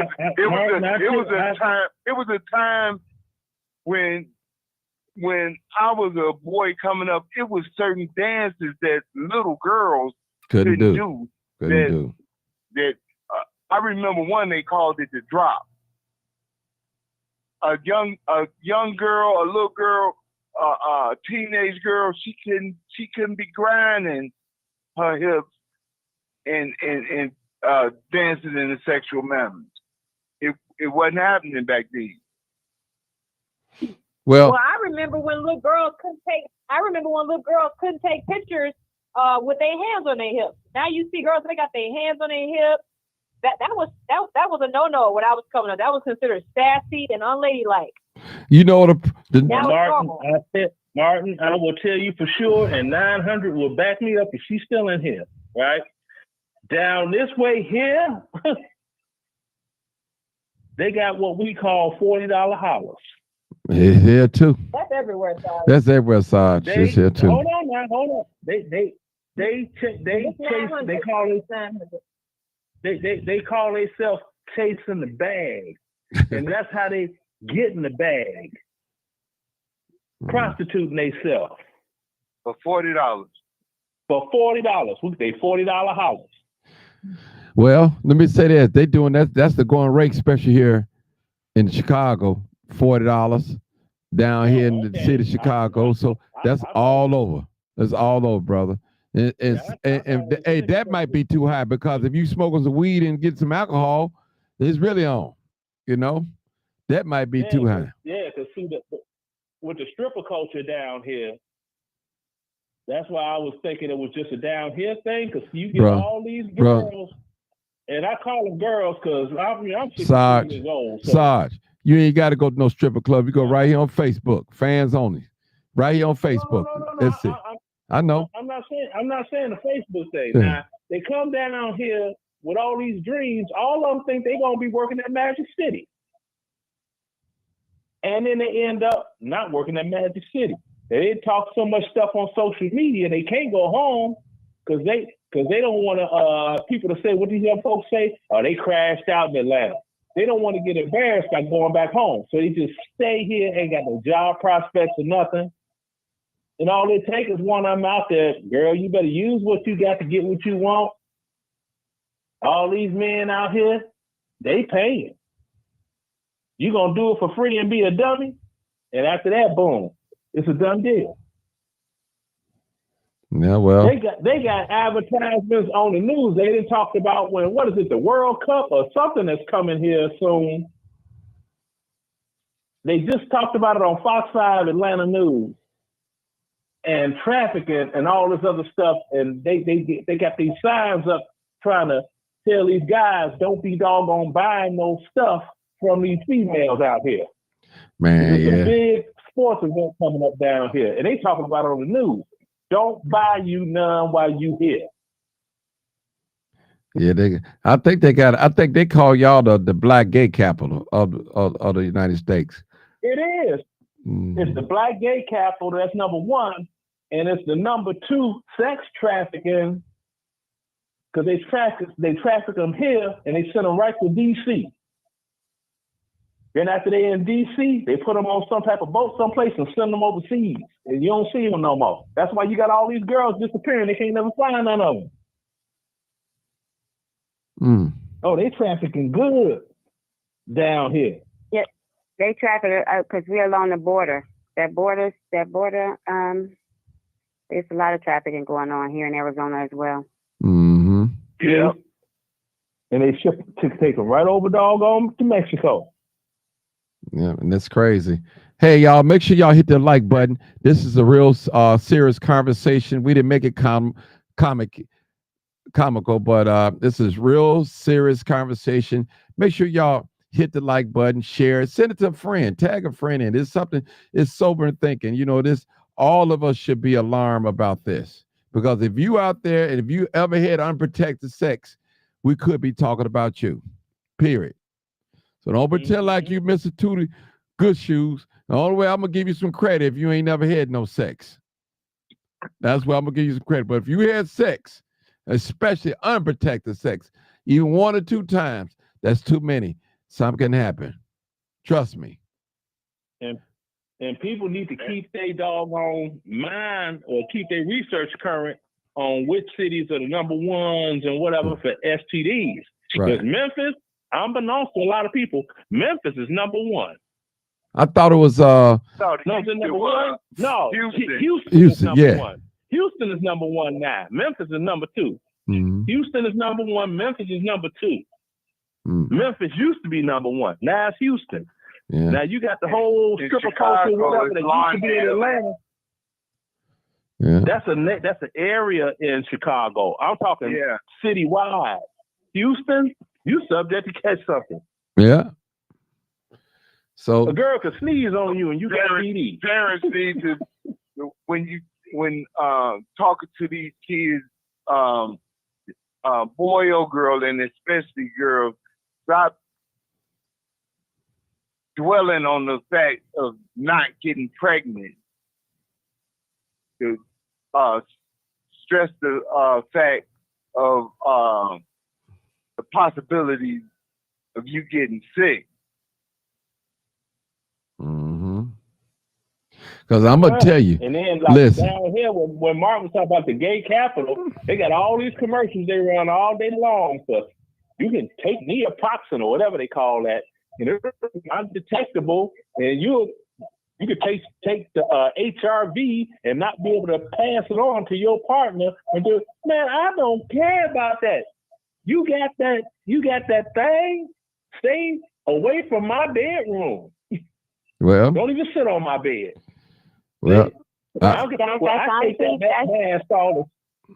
was a time when I was a boy coming up, it was certain dances that little girls couldn't do. That I remember one they called it the drop. A young girl, a little girl, teenage girl, she couldn't be grinding her hips and dancing in a sexual manner. It wasn't happening back then. Well, I remember when little girls couldn't take pictures with their hands on their hips. Now you see girls, they got their hands on their hips. That was a no-no when I was coming up. That was considered sassy and unladylike. You know Martin, I will tell you for sure, and 900 will back me up if she's still in here, right? Down this way here, they got what we call $40 hollers. It's here too. That's everywhere, Sarge. That's everywhere, Sarge. It's here too. Hold on. They call themselves chasing the bag, and that's how they get in the bag. Prostituting themselves for $40. For $40, they $40 hollers. Well, let me say that they doing that. That's the going rate special here in Chicago. $40 down here in the city of Chicago. So that's all over. That's all over, brother. And that might be too high because if you smoking some weed and get some alcohol, it's really on. You know, that might be too high. Yeah, because see, with the stripper culture down here, that's why I was thinking it was just a down here thing. Because you get all these girls, and I call them girls because I'm 63 years old. So. Sarge, you ain't got to go to no stripper club. You go right here on Facebook, fans only, right here on Facebook. That's it. I know. I'm not saying the Facebook thing. Yeah. Now they come down here with all these dreams. All of them think they're gonna be working at Magic City, and then they end up not working at Magic City. They talk so much stuff on social media they can't go home because they don't want people to say what these young folks say. Oh, they crashed out in Atlanta. They don't want to get embarrassed by going back home, so they just stay here. Ain't got no job prospects or nothing. And all it takes is one of them out there, girl, you better use what you got to get what you want. All these men out here, they paying. You gonna do it for free and be a dummy? And after that, boom, it's a done deal. Yeah, well. They got advertisements on the news. They didn't talk about the World Cup or something that's coming here soon. They just talked about it on Fox 5 Atlanta News. And trafficking and all this other stuff, and they got these signs up trying to tell these guys don't be doggone buying no stuff from these females out here. Man, there's a big sports event coming up down here, and they talking about it on the news. Don't buy you none while you here. Yeah, I think they got. I think they call y'all the black gay capital of the United States. It is. It's the Mhm. black gay capital. That's number one, and it's the number two sex trafficking because they traffic them here and they send them right to D.C. Then after they in D.C., they put them on some type of boat someplace and send them overseas, and you don't see them no more. That's why you got all these girls disappearing. They can't never find none of them. Mm. Oh, they trafficking good down here. Yeah, they traffic because we're along the border. That border. There's a lot of trafficking going on here in Arizona as well. Hmm. Yeah. And they take them right over doggone to Mexico. Yeah, and that's crazy. Hey, y'all, make sure y'all hit the like button. This is a real serious conversation. We didn't make it comic comical, but this is real serious conversation. Make sure y'all hit the like button, share it, send it to a friend, tag a friend in. It's something, it's sober thinking. You know, this all of us should be alarmed about this. Because if you out there and if you ever had unprotected sex, we could be talking about you. Period. So don't pretend like you Mr. Tootie good shoes. The only way I'm gonna give you some credit if you ain't never had no sex. That's where I'm gonna give you some credit. But if you had sex, especially unprotected sex, even 1 or 2 times, that's too many. Something can happen. Trust me. And people need to keep their doggone mind or keep their research current on which cities are the number ones and whatever for STDs. Because Right. Memphis, unbeknownst to a lot of people, Memphis is number one. I thought it was No, No, is it number one? No, Houston. Houston is Houston, number yeah. one. Houston is number one now. Memphis is number two. Mhm. Houston is number one. Memphis is number two. Mm. Memphis used to be number one. Now it's Houston. Yeah. Now you got the whole In stripper Chicago, culture, whatever it's that used to be in Lawndale. Atlanta. Yeah. That's an area in Chicago. I'm talking Yeah. citywide. Houston, you subject to catch something. Yeah. So A girl could sneeze on you and you got Parents, TD. parents need to when talking to these kids, boy or girl, and especially girls, stop dwelling on the fact of not getting pregnant. To stress the fact of the possibilities of you getting sick. because I'm gonna tell you, And then like listen. down here when Mark was talking about the gay capital, they got all these commercials they run all day long for you can take neoproxen or whatever they call that, and it's undetectable, and you could take the HRV and not be able to pass it on to your partner and do. Man, I don't care about that. You got that thing. Stay away from my bedroom. Well, Don't even sit on my bed. well, I take that past all the.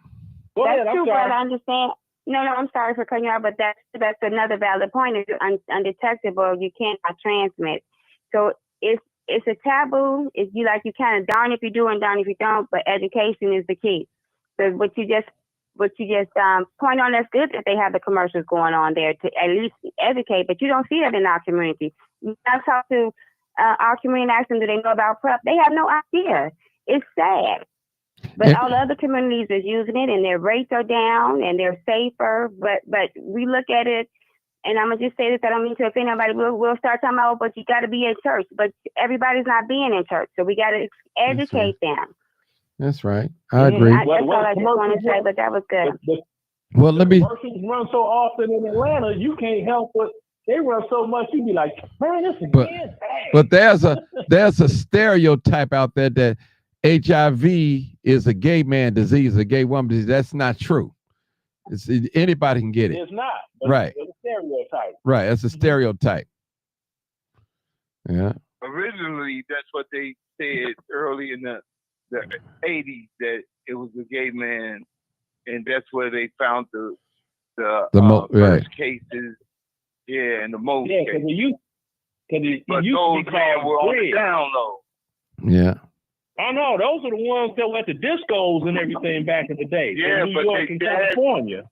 Go ahead. That's I'm true, but sorry. I understand. No, I'm sorry for cutting you off, but that's another valid point. If you're undetectable, you cannot transmit. So it's a taboo. It's you kind of darn if you do and darn if you don't. But education is the key. So what you just point on, that's good that they have the commercials going on there to at least educate. But you don't see that in our community. I talk to our community and ask them, do they know about PrEP? They have no idea. It's sad. But all the other communities are using it, and their rates are down, and they're safer. But we look at it, and I'm gonna just say this. I don't mean to offend anybody. We'll start talking about, but you got to be in church. But everybody's not being in church, so we got to educate them. that's right. I agree. That's all I just want to say. But that was good. Well, let me. Commercials run so often in Atlanta, you can't help but they run so much. You be like, man, this is bad. But there's a stereotype out there that HIV is a gay man disease, a gay woman disease. That's not true. Anybody can get it. It's not. But Right. It's a stereotype. Right. That's a stereotype. Yeah. Originally, that's what they said early in the 80s, that it was a gay man, and that's where they found the first cases. Yeah, and the most Yeah, cases. Because it But used those to be men called were on the Bridge. down low. Yeah. I know those are the ones that were at the discos and everything back in the day. Yeah, in New but York and California.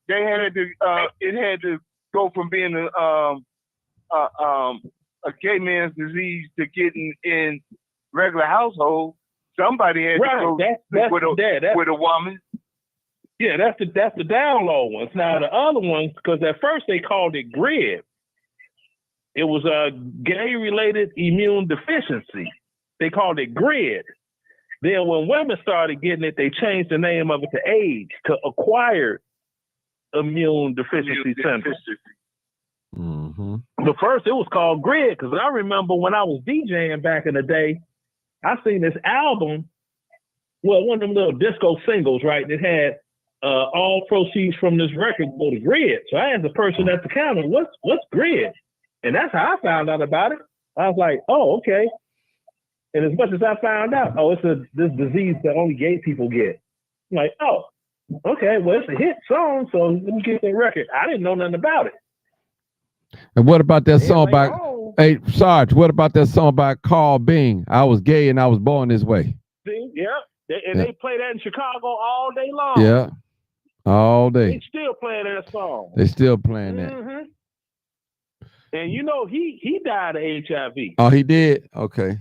they had to it had to go from being a gay man's disease to getting in regular household. Somebody had to go with a woman. Yeah, that's the down low ones. Now the other ones, because at first they called it GRID. It was a gay-related immune deficiency. They called it GRID. Then when women started getting it, they changed the name of it to AIDS, to acquired immune deficiency syndrome. Mm-hmm. But first it was called GRID, because I remember when I was DJing back in the day, I seen this album, well, one of them little disco singles, right? That had all proceeds from this record go to GRID. So I asked the person at the counter, what's GRID? And that's how I found out about it. I was like, oh, okay. And as much as I found out, it's this disease that only gay people get. I'm like, oh, okay, well, it's a hit song, so let me get that record. I didn't know nothing about it. And what about that song by, oh, hey, Sarge, what about that song by Carl Bean? I was gay and I was born this way. See, yeah. They play that in Chicago all day long. Yeah, all day. They still playing that song. They still playing that. Mm-hmm. And you know, he died of HIV. Oh, he did? Okay.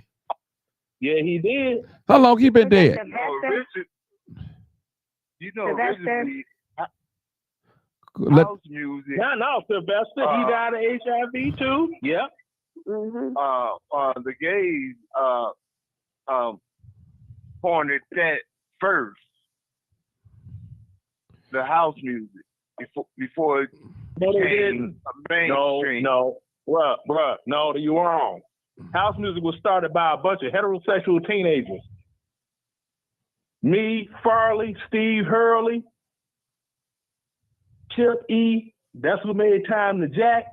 Yeah, he did. How long he been dead? Originally, Let- house music. No, Sylvester, he died of HIV too. Yeah. Mm-hmm. The gays pointed that first. The house music before it No, they became didn't. mainstream. No, bruh, no, you wrong. House music was started by a bunch of heterosexual teenagers. Me, Farley, Steve Hurley, Chip E. That's what made Time to Jack.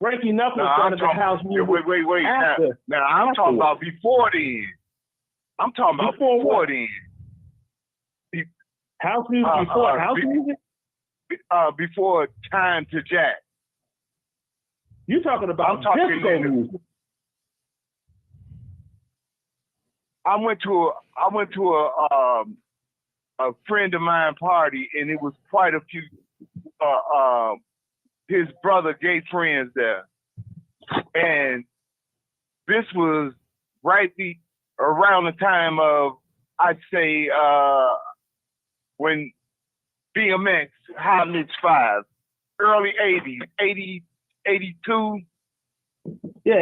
Frankie Knuckles started the house music. Wait. After. Now I'm talking about before then. I'm talking about before then. House music before house music? Before Time to Jack. You talking about disco music? I went to a friend of mine party, and it was quite a few his brother gay friends there, and this was right around the time of, I'd say, when BMX Hot Licks 5, early 80s, 80, 82. Yeah,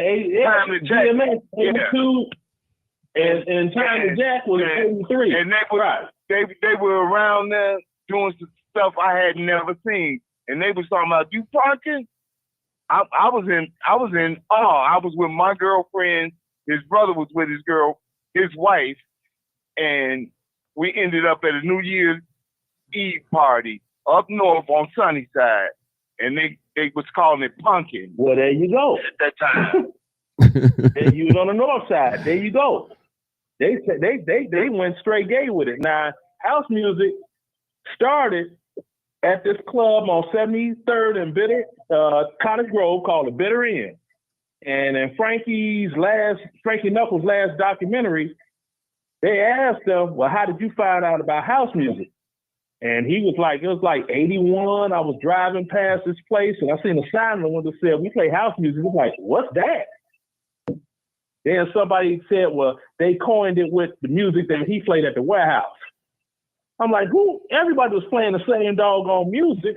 Time to Jack. BMX 82, and Time to Jack was 83. And they were around there doing some stuff I had never seen. And they was talking about, you punking? I was in awe. I was with my girlfriend. His brother was with his wife, and we ended up at a New Year's Eve party up north on Sunnyside, and they was calling it punking. Well, there you go. At that time. And you was on the north side. There you go. They went straight gay with it. Now, house music started at this club on 73rd and Cottage Grove called the Bitter End. And in Frankie Knuckles' last documentary, they asked him, well, how did you find out about house music? And he was like, it was like 81. I was driving past this place and I seen a sign on the window that said, we play house music. It was like, what's that? Then somebody said, well, they coined it with the music that he played at the warehouse. I'm like, who? Everybody was playing the same doggone music,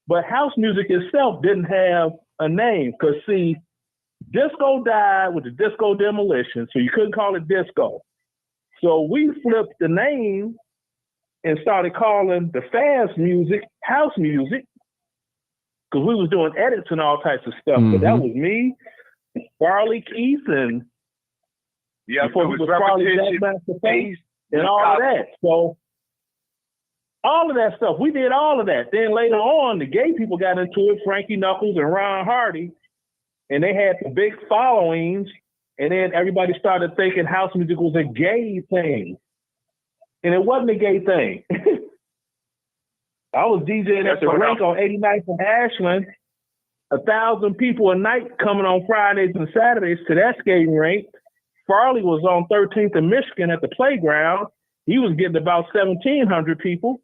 but house music itself didn't have a name. Because, see, disco died with the disco demolition, so you couldn't call it disco. So we flipped the name and started calling the fast music house music, because we was doing edits and all types of stuff. Mm-hmm. But that was me, Farley Keith, and before he was Farley Jackmaster Face and all of that. So all of that stuff, we did all of that. Then later on, the gay people got into it, Frankie Knuckles and Ron Hardy, and they had the big followings. And then everybody started thinking house music was a gay thing. And it wasn't a gay thing. I was DJing at the rink on 89th and Ashland, 1,000 people a night coming on Fridays and Saturdays to that skating rink. Farley was on 13th and Michigan at the playground. He was getting about 1,700 people.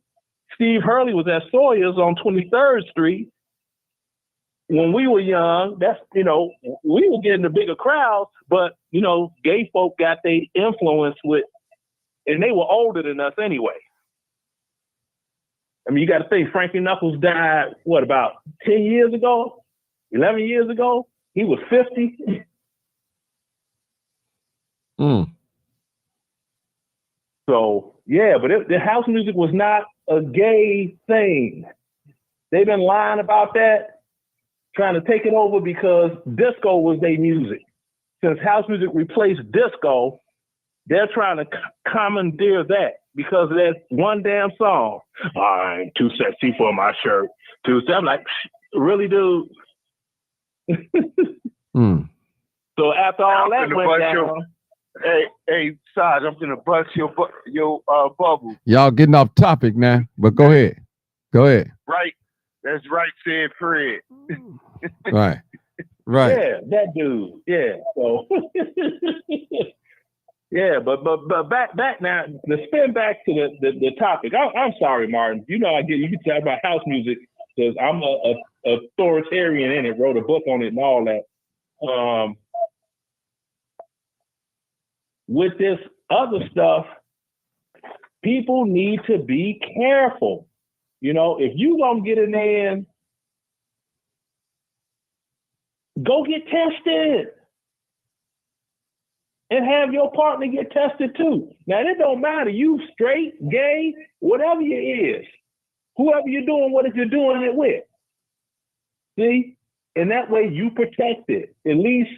Steve Hurley was at Sawyer's on 23rd Street. When we were young, that's, we were getting the bigger crowds, but, gay folk got their influence with, and they were older than us anyway. I mean, you got to think Frankie Knuckles died, about 10 years ago, 11 years ago? He was 50. So, yeah, but the house music was not a gay thing. They've been lying about that, trying to take it over because disco was their music. Since house music replaced disco, they're trying to commandeer that because of that one damn song. I'm too sexy for my shirt. I'm like, really, dude? So after all that went down... Hey, Sarge, I'm gonna bust your bubble. Y'all getting off topic now, but go ahead. Right, that's right, said Fred. Right. Yeah, that dude. Yeah. So. Yeah, but back now. To spin back to the topic. I'm sorry, Martin. You can talk about house music because I'm a authoritarian in it. Wrote a book on it and all that. With this other stuff, people need to be careful. If you gonna get in there, go get tested and have your partner get tested too. Now, it don't matter. You straight, gay, whatever you is, whoever you're doing, what if you're doing it with? See? And that way you protect it. At least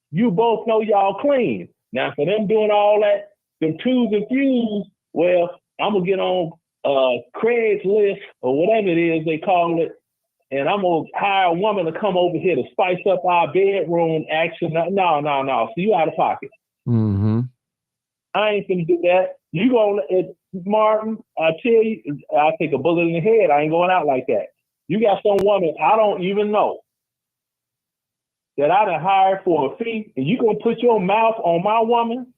you both know y'all clean. Now, for them doing all that, them twos and fews, well, I'm going to get on Craigslist or whatever it is they call it, and I'm going to hire a woman to come over here to spice up our bedroom action. No. So you out of pocket. Mm-hmm. I ain't going to do that. You going to, Martin, I tell you, I'll take a bullet in the head. I ain't going out like that. You got some woman I don't even know that I done hired for a fee, and you gonna put your mouth on my woman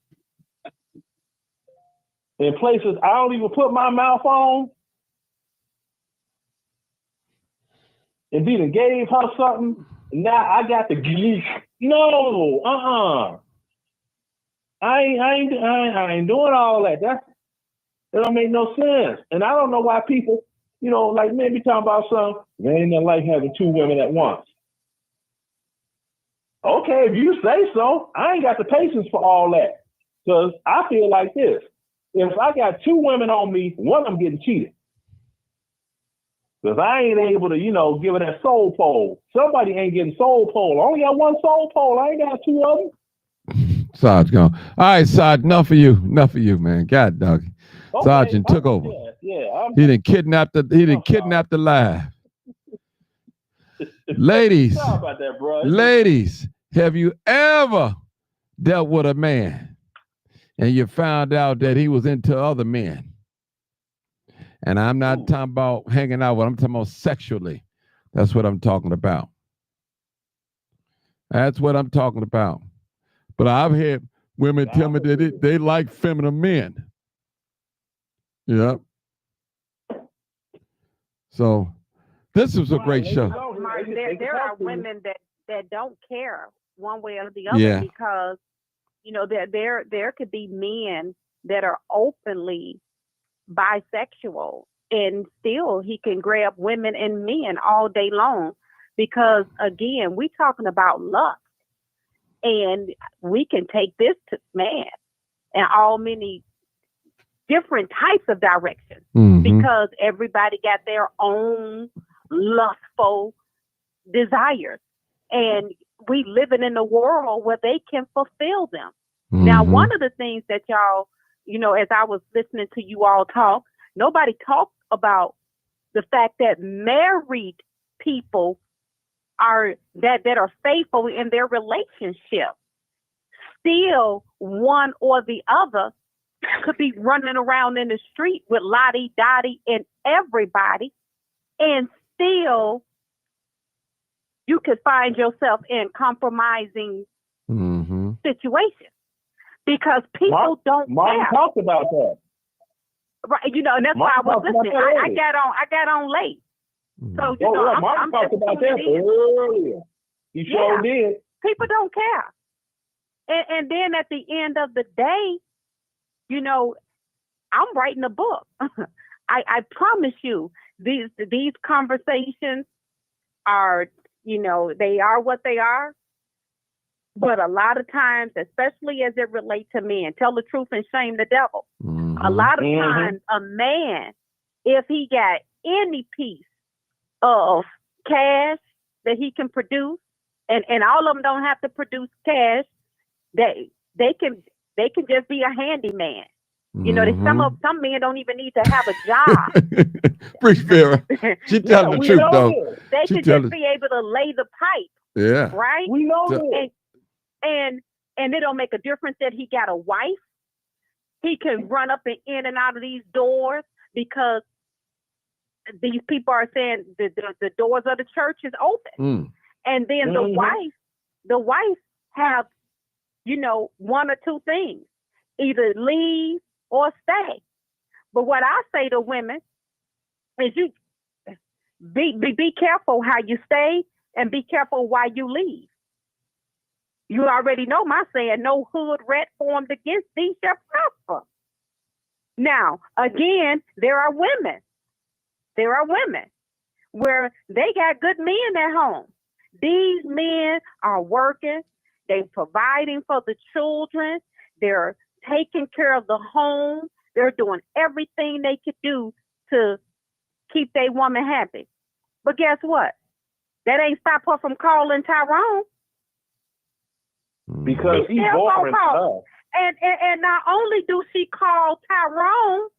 in places I don't even put my mouth on, and then gave her something, and now I got the geek. No, I ain't doing all that. That don't make no sense. And I don't know why people, like maybe talking about something, there ain't nothing like having two women at once. Okay, if you say so, I ain't got the patience for all that. Because I feel like this. If I got two women on me, one of them getting cheated. Because I ain't able to, give her that soul pole. Somebody ain't getting soul pole. I only got one soul pole. I ain't got two of them. Sarge gone. All right, Sarge, enough of you, man. God, dog. Okay, Sergeant took over. He didn't kidnap the live. Ladies, sorry about that, bro. Ladies, have you ever dealt with a man and you found out that he was into other men? And I'm not talking about hanging out with him, I'm talking about sexually. That's what I'm talking about. That's what I'm talking about. But I've had women tell me that they like feminine men. Yeah. So this was a great show. Martin, there are women that don't care one way or the other because, there could be men that are openly bisexual and still he can grab women and men all day long because, again, we talking about lust and we can take this to man and all many different types of directions because everybody got their own lustful desires and we living in a world where they can fulfill them. Now, one of the things that y'all, as I was listening to you all talk, nobody talked about the fact that married people that are faithful in their relationship. Still, one or the other could be running around in the street with Lottie Dottie and everybody, and still you could find yourself in compromising situations because people don't Martin care. talked about that. Right, and that's why I was listening. I got on late. So Martin talked about that earlier. He sure did. People don't care. And then at the end of the day, I'm writing a book. I promise you, these conversations are, they are what they are. But a lot of times, especially as it relates to men, tell the truth and shame the devil. A lot of times, a man, if he got any piece of cash that he can produce, and all of them don't have to produce cash, they can just be a handyman. Some men don't even need to have a job. Preach, Vera. She telling the truth, though. They can just be able to lay the pipe. Yeah. Right? We know it. And it don't make a difference that he got a wife. He can run up and in and out of these doors because these people are saying the doors of the church is open. And then the wife have, one or two things, either leave or stay. But what I say to women is you be careful how you stay and be careful why you leave. You already know my saying, no hood rat formed against thee shall prosper. Now, again, there are women where they got good men at home. These men are working, they're providing for the children, they're taking care of the home, they're doing everything they could do to keep their woman happy. But guess what? That ain't stop her from calling Tyrone. Because he's boring her. And not only do she call Tyrone,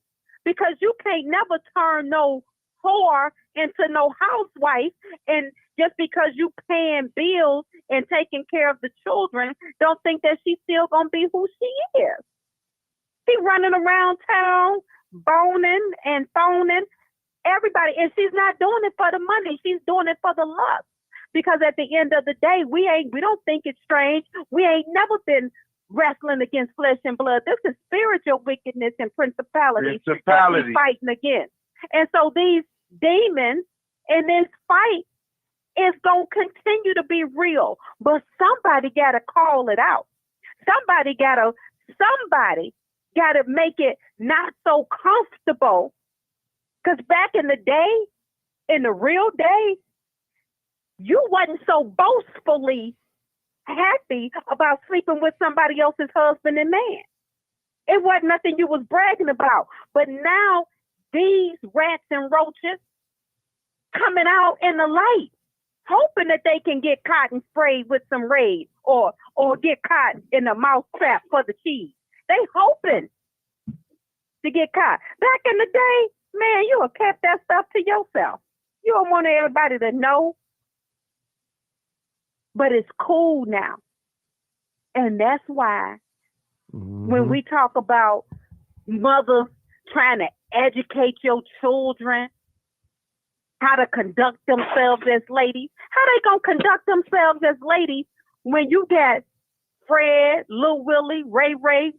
because you can't never turn no whore into no housewife, and just because you paying bills and taking care of the children, don't think that she's still gonna be who she is. She running around town, boning and phoning everybody, and she's not doing it for the money. She's doing it for the lust. Because at the end of the day, we don't think it's strange. We ain't never been wrestling against flesh and blood. This is spiritual wickedness and principalities that we're fighting against. And so these demons in this fight is going to continue to be real. But somebody got to call it out. Somebody got to make it not so comfortable. Because back in the day, in the real day, you wasn't so boastfully happy about sleeping with somebody else's husband and man. It wasn't nothing you was bragging about. But now these rats and roaches coming out in the light, hoping that they can get caught and sprayed with some Raid or get caught in a mouse trap for the cheese. They hoping to get caught. Back in the day, man, you would have kept that stuff to yourself. You don't want everybody to know. But it's cool now. And that's why when we talk about mothers trying to educate your children how to conduct themselves as ladies, how they gonna conduct themselves as ladies when you got Fred, Lil Willie, Ray Ray,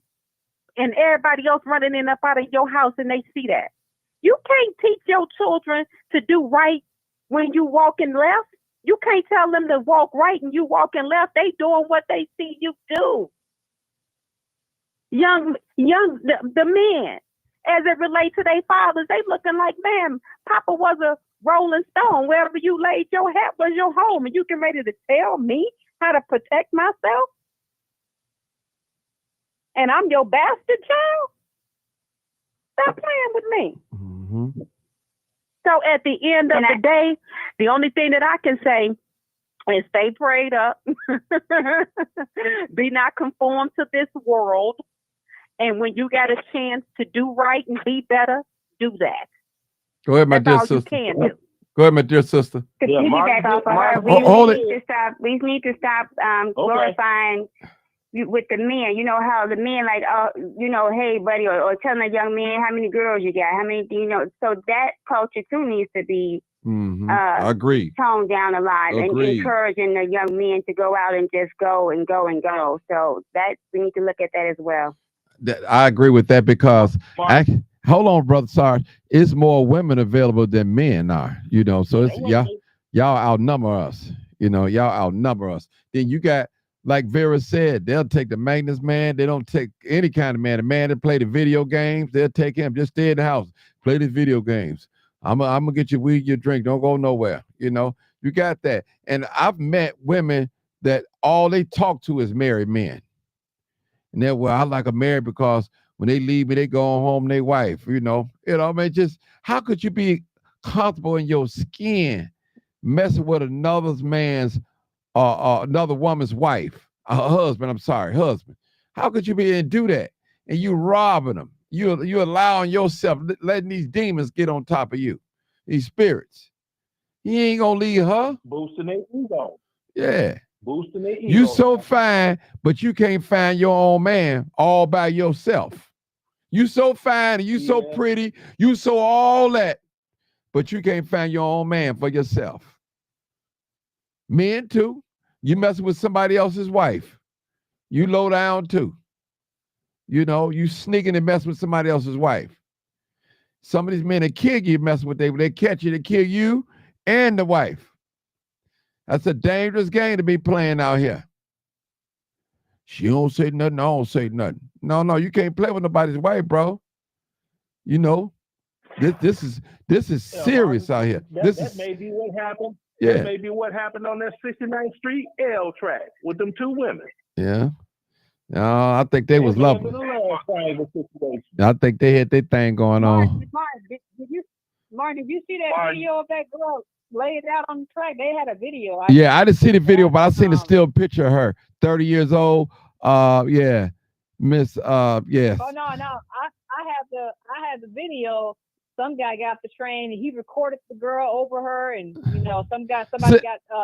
and everybody else running in up out of your house and they see that? You can't teach your children to do right when you walking left. You can't tell them to walk right and you walking left. They doing what they see you do. The men, as it relates to their fathers, they looking like, man, Papa was a rolling stone. Wherever you laid your hat was your home. And you get ready to tell me how to protect myself? And I'm your bastard child? Stop playing with me. Mm-hmm. So at the end of the day, the only thing that I can say is stay prayed up. Be not conformed to this world. And when you got a chance to do right and be better, do that. Go ahead, my That's dear all sister. you can do. Go ahead, my dear sister. We need to stop glorifying with the men. You know how the men like, hey buddy, or telling a young man how many girls you got, how many, so that culture too needs to be I agree. toned down a lot. And encouraging the young men to go out and just go and go and go. So that we need to look at that as well. I agree with that because Hold on, brother Sarge. It's more women available than men are, So it's y'all outnumber us. Y'all outnumber us. Then you got, like Vera said, they'll take the maintenance man. They don't take any kind of man. A man that play the video games, they'll take him. Just stay in the house, play the video games. I'm gonna get your weed, your drink. Don't go nowhere. You got that. And I've met women that all they talk to is married men. And then, well, I like a married because when they leave me, they go home their wife, I mean, just how could you be comfortable in your skin messing with another woman's wife, husband, I'm sorry, husband. How could you be and do that? And you robbing them. You allowing yourself, letting these demons get on top of you, these spirits. He ain't gonna leave her. Boosting their ego. Yeah. Boosting their ego. You so fine, but you can't find your own man all by yourself. You so fine and you so pretty, you so all that, but you can't find your own man for yourself. Men too. You messing with somebody else's wife. You low down too. You sneaking and messing with somebody else's wife. Some of these men that kill you messing with they catch you to kill you and the wife. That's a dangerous game to be playing out here. She don't say nothing, I don't say nothing. No, you can't play with nobody's wife, bro. This is serious out here. That may be what happened. Yeah. That may be what happened on that 69th Street L track with them two women. Yeah. I think they was lovely. I think they had their thing going on. Martin, did you see that video of that girl laid out on the track? They had a video. I didn't see the video, but I seen a still picture of her, 30 years old. Yeah. Miss yes. Oh no. I have the video. Some guy got off the train and he recorded the girl over her, and somebody got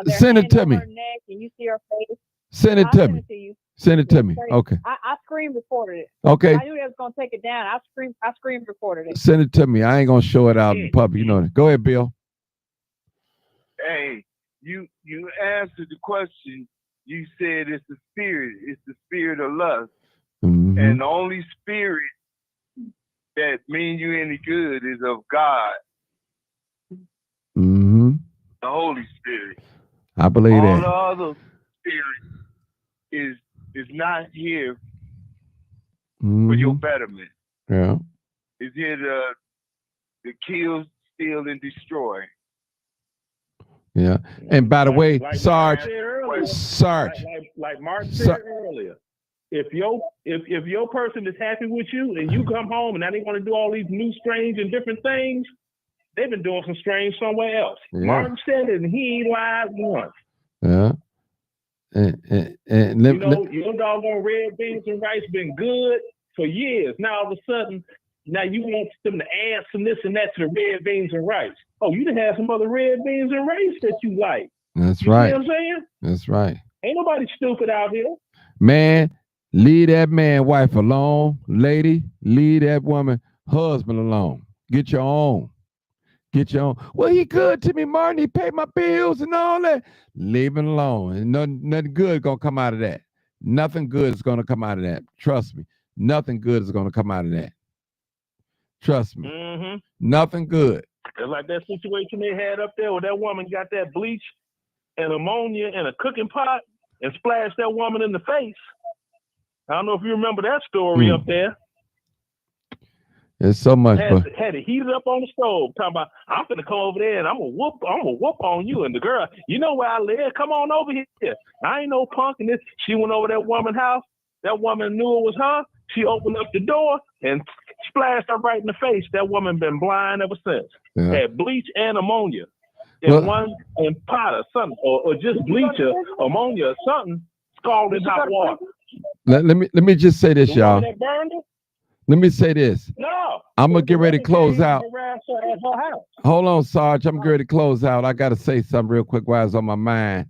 their send hand it to over me. her neck, and you see her face. Send it to me. Send it to me. Okay. I screen recorded it. Okay. I knew they was gonna take it down. I screen recorded it. Send it to me. I ain't gonna show it out in public. Go ahead, Bill. Hey, you answered the question. You said it's the spirit. It's the spirit of lust, and the only spirit that mean you any good is of God. The Holy Spirit. I believe all that. All the other spirit is not here for your betterment. Yeah. It's here to kill, steal, and destroy. Yeah. And by the way, Sarge, like Mark said earlier, if your person is happy with you and you come home and now they want to do all these new strange and different things, they've been doing some strange somewhere else. Yeah. Martin said it and he ain't lied once. Yeah. And your doggone red beans and rice been good for years. Now all of a sudden, now you want them to add some this and that to the red beans and rice. Oh, you done had some other red beans and rice that you like. That's you right. See what I'm saying? That's right. Ain't nobody stupid out here. Man, leave that man wife alone. Lady, leave that woman husband alone. Get your own. Get your own. Well, he good to me, Martin. He paid my bills and all that. Leave him alone. And nothing good gonna come out of that. Nothing good is gonna come out of that. Trust me. Nothing good is gonna come out of that. Trust me. Nothing good. It's like that situation they had up there where that woman got that bleach and ammonia in a cooking pot and splashed that woman in the face. I don't know if you remember that story up there. It's so much. Had it heated up on the stove. Talking about, I'm gonna come over there and I'm gonna whoop on you. And the girl, you know where I live? Come on over here. I ain't no punk. And she went over that woman's house. That woman knew it was her. She opened up the door and splashed her right in the face. That woman been blind ever since. Yeah. Had bleach and ammonia in one pot or something, or just bleach or ammonia or something, scalding hot water. Let me just say this, y'all. Let me say this. No. I'm gonna get ready to close out. Hold on, Sarge. I'm getting ready to close out. I gotta say something real quick while it's on my mind.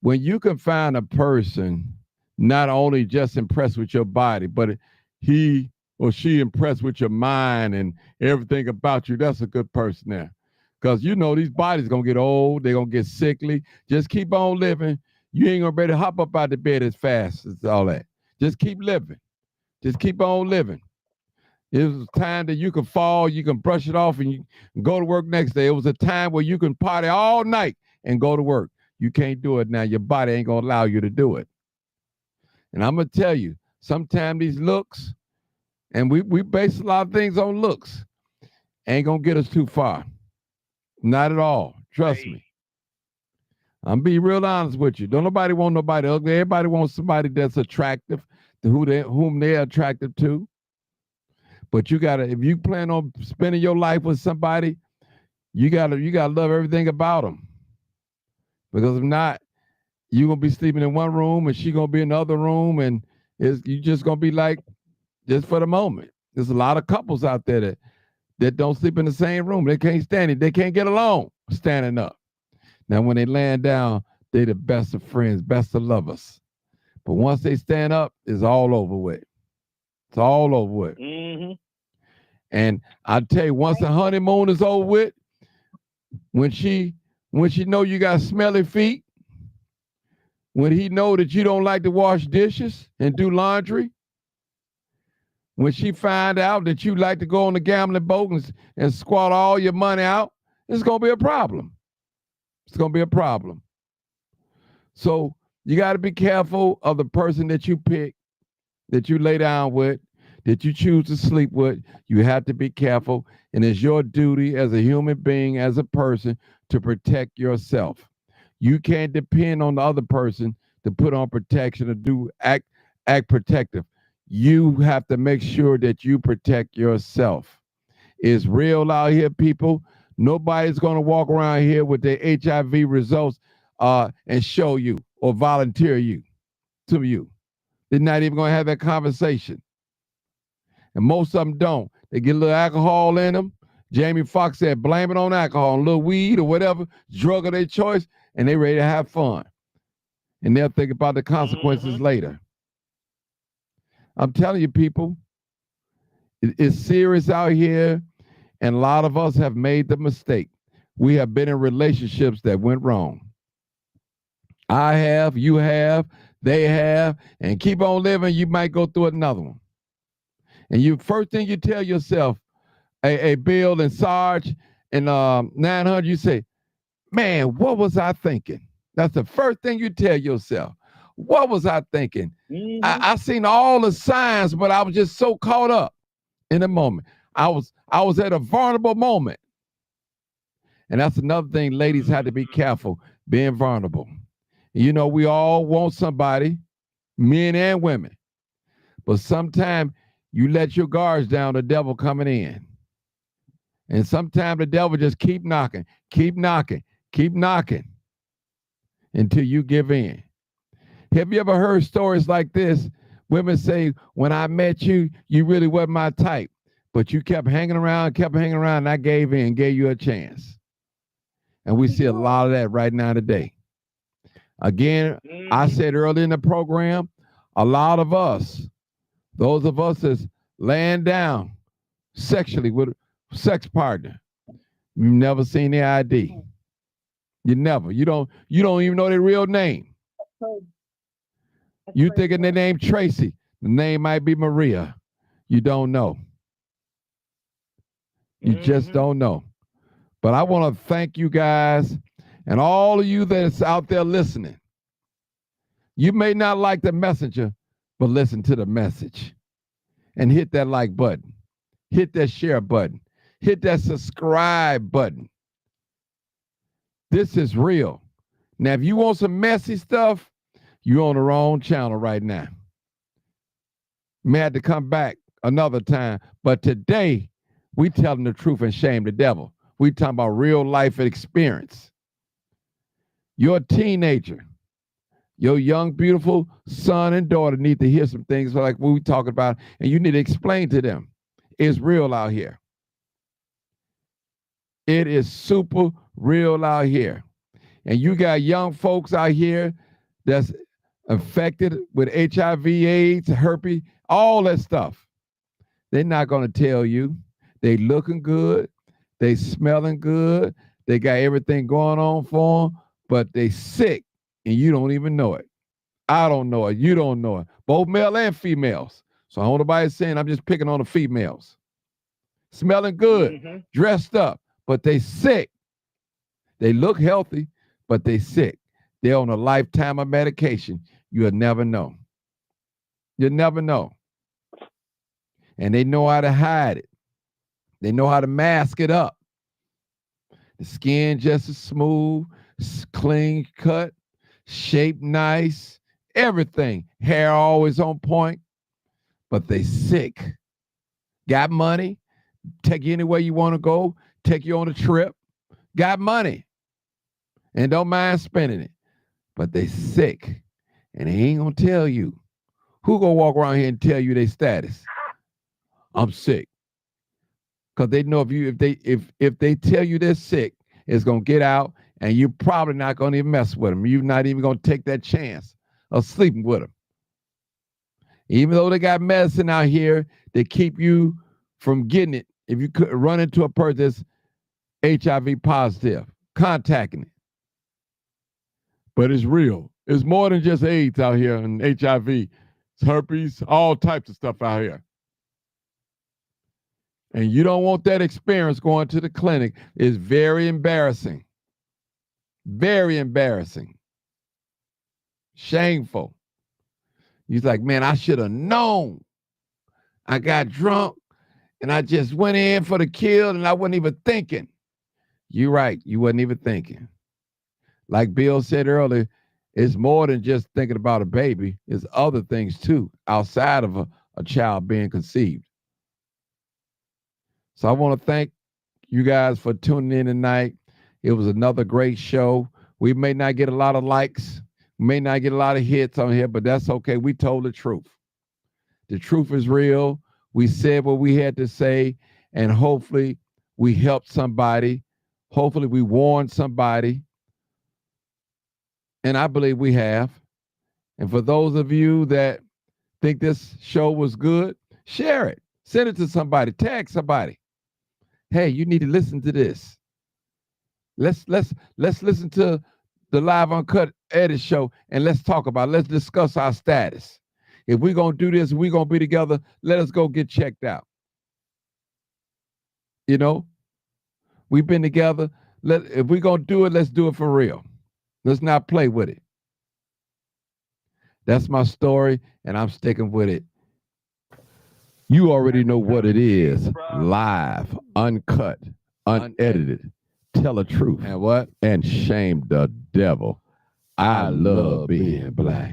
When you can find a person not only just impressed with your body, but he or she impressed with your mind and everything about you, that's a good person there. Because these bodies gonna get old, they're gonna get sickly. Just keep on living. You ain't gonna be able to hop up out of bed as fast as all that. Just keep living. Just keep on living. It was a time that you could fall, you can brush it off, and you go to work next day. It was a time where you can party all night and go to work. You can't do it now. Your body ain't gonna allow you to do it. And I'm gonna tell you, sometimes these looks, and we base a lot of things on looks, ain't gonna get us too far. Not at all. Trust me. I'm be real honest with you. Don't nobody want nobody ugly. Everybody wants somebody that's attractive to whom they're attracted to. But you gotta, if you plan on spending your life with somebody, you gotta love everything about them. Because if not, you gonna be sleeping in one room and she gonna be in the other room, and you just gonna be like, just for the moment. There's a lot of couples out there that don't sleep in the same room. They can't stand it. They can't get along standing up. Now, when they laying down, they the best of friends, best of lovers. But once they stand up, it's all over with. It's all over with. Mm-hmm. And I tell you, once the honeymoon is over with, when she know you got smelly feet, when he know that you don't like to wash dishes and do laundry, when she find out that you like to go on the gambling boat and squat all your money out, it's gonna be a problem. It's gonna be a problem. So you got to be careful of the person that you pick, that you lay down with, that you choose to sleep with. You have to be careful, and it's your duty as a human being, as a person, to protect yourself. You can't depend on the other person to put on protection or act protective. You have to make sure that you protect yourself. It's real out here, people. Nobody's going to walk around here with their HIV results and show you or volunteer you to you. They're not even going to have that conversation. And most of them don't. They get a little alcohol in them. Jamie Foxx said, blame it on alcohol, a little weed or whatever, drug of their choice, and they ready to have fun. And they'll think about the consequences later. I'm telling you, people, it's serious out here, and a lot of us have made the mistake. We have been in relationships that went wrong. I have, you have, they have, and keep on living, you might go through another one. And you first thing you tell yourself, hey Bill and Sarge and 900, you say, man, what was I thinking? That's the first thing you tell yourself. What was I thinking? Mm-hmm. I seen all the signs, but I was just so caught up in the moment. I was at a vulnerable moment. And that's another thing ladies have to be careful, being vulnerable. You know, we all want somebody, men and women. But sometimes you let your guards down, the devil coming in. And sometimes the devil just keep knocking until you give in. Have you ever heard stories like this? Women say, when I met you, you really wasn't my type, but you kept hanging around, and I gave in, gave you a chance. And we see a lot of that right now today. Again, I said earlier in the program, a lot of us, those of us that's laying down sexually with a sex partner, you've never seen their ID. You don't even know their real name. You thinking their name Tracy, the name might be Maria. You don't know. You just don't know. But I want to thank you guys and all of you that's out there listening. You may not like the messenger, but listen to the message and hit that like button, hit that share button, hit that subscribe button. This is real. Now, if you want some messy stuff, you're on the wrong channel right now. May have to come back another time, but today we telling the truth and shame the devil. We talking about real life experience. You're a teenager. Your young, beautiful son and daughter need to hear some things like what we talking about, and you need to explain to them. It's real out here. It is super real out here. And you got young folks out here that's affected with HIV, AIDS, herpes, all that stuff. They're not going to tell you. They looking good. They smelling good. They got everything going on for them, but they sick, and you don't even know it. I don't know it. You don't know it. Both male and females. So I don't know nobody saying I'm just picking on the females. smelling good, Mm-hmm. dressed up, but they sick. They look healthy, but they sick. They're on a lifetime of medication. You'll never know. You'll never know. And they know how to hide it. They know how to mask it up. The skin just as smooth, clean cut, shape nice, everything. Hair always on point, but they sick. Got money, take you anywhere you want to go, take you on a trip. Got money and don't mind spending it, but they sick and they ain't gonna tell you. Who gonna walk around here and tell you their status? I'm sick. Cause they know if they tell you they're sick, it's gonna get out, and you're probably not gonna even mess with them. You're not even gonna take that chance of sleeping with them. Even though they got medicine out here that keep you from getting it, if you could run into a person that's HIV positive, contacting it. But it's real. It's more than just AIDS out here and HIV. It's herpes, all types of stuff out here. And you don't want that experience going to the clinic. It's very embarrassing. Very embarrassing. Shameful. He's like, man, I should have known. I got drunk and I just went in for the kill and I wasn't even thinking. You're right. You wasn't even thinking. Like Bill said earlier, it's more than just thinking about a baby. It's other things too, outside of a child being conceived. So I want to thank you guys for tuning in tonight. It was another great show. We may not get a lot of likes, may not get a lot of hits on here, but that's okay. We told the truth. The truth is real. We said what we had to say, and hopefully we helped somebody. Hopefully we warned somebody. And I believe we have. And for those of you that think this show was good, share it. Send it to somebody. Tag somebody. Hey, you need to listen to this. Let's listen to the Live Uncut Edit show and let's talk about it. Let's discuss our status. If we're going to do this, we're going to be together, let us go get checked out. You know, we've been together. If we're going to do it, let's do it for real. Let's not play with it. That's my story, and I'm sticking with it. You already know what it is. Live, uncut, unedited. Tell the truth. And what? And shame the devil. I love being black.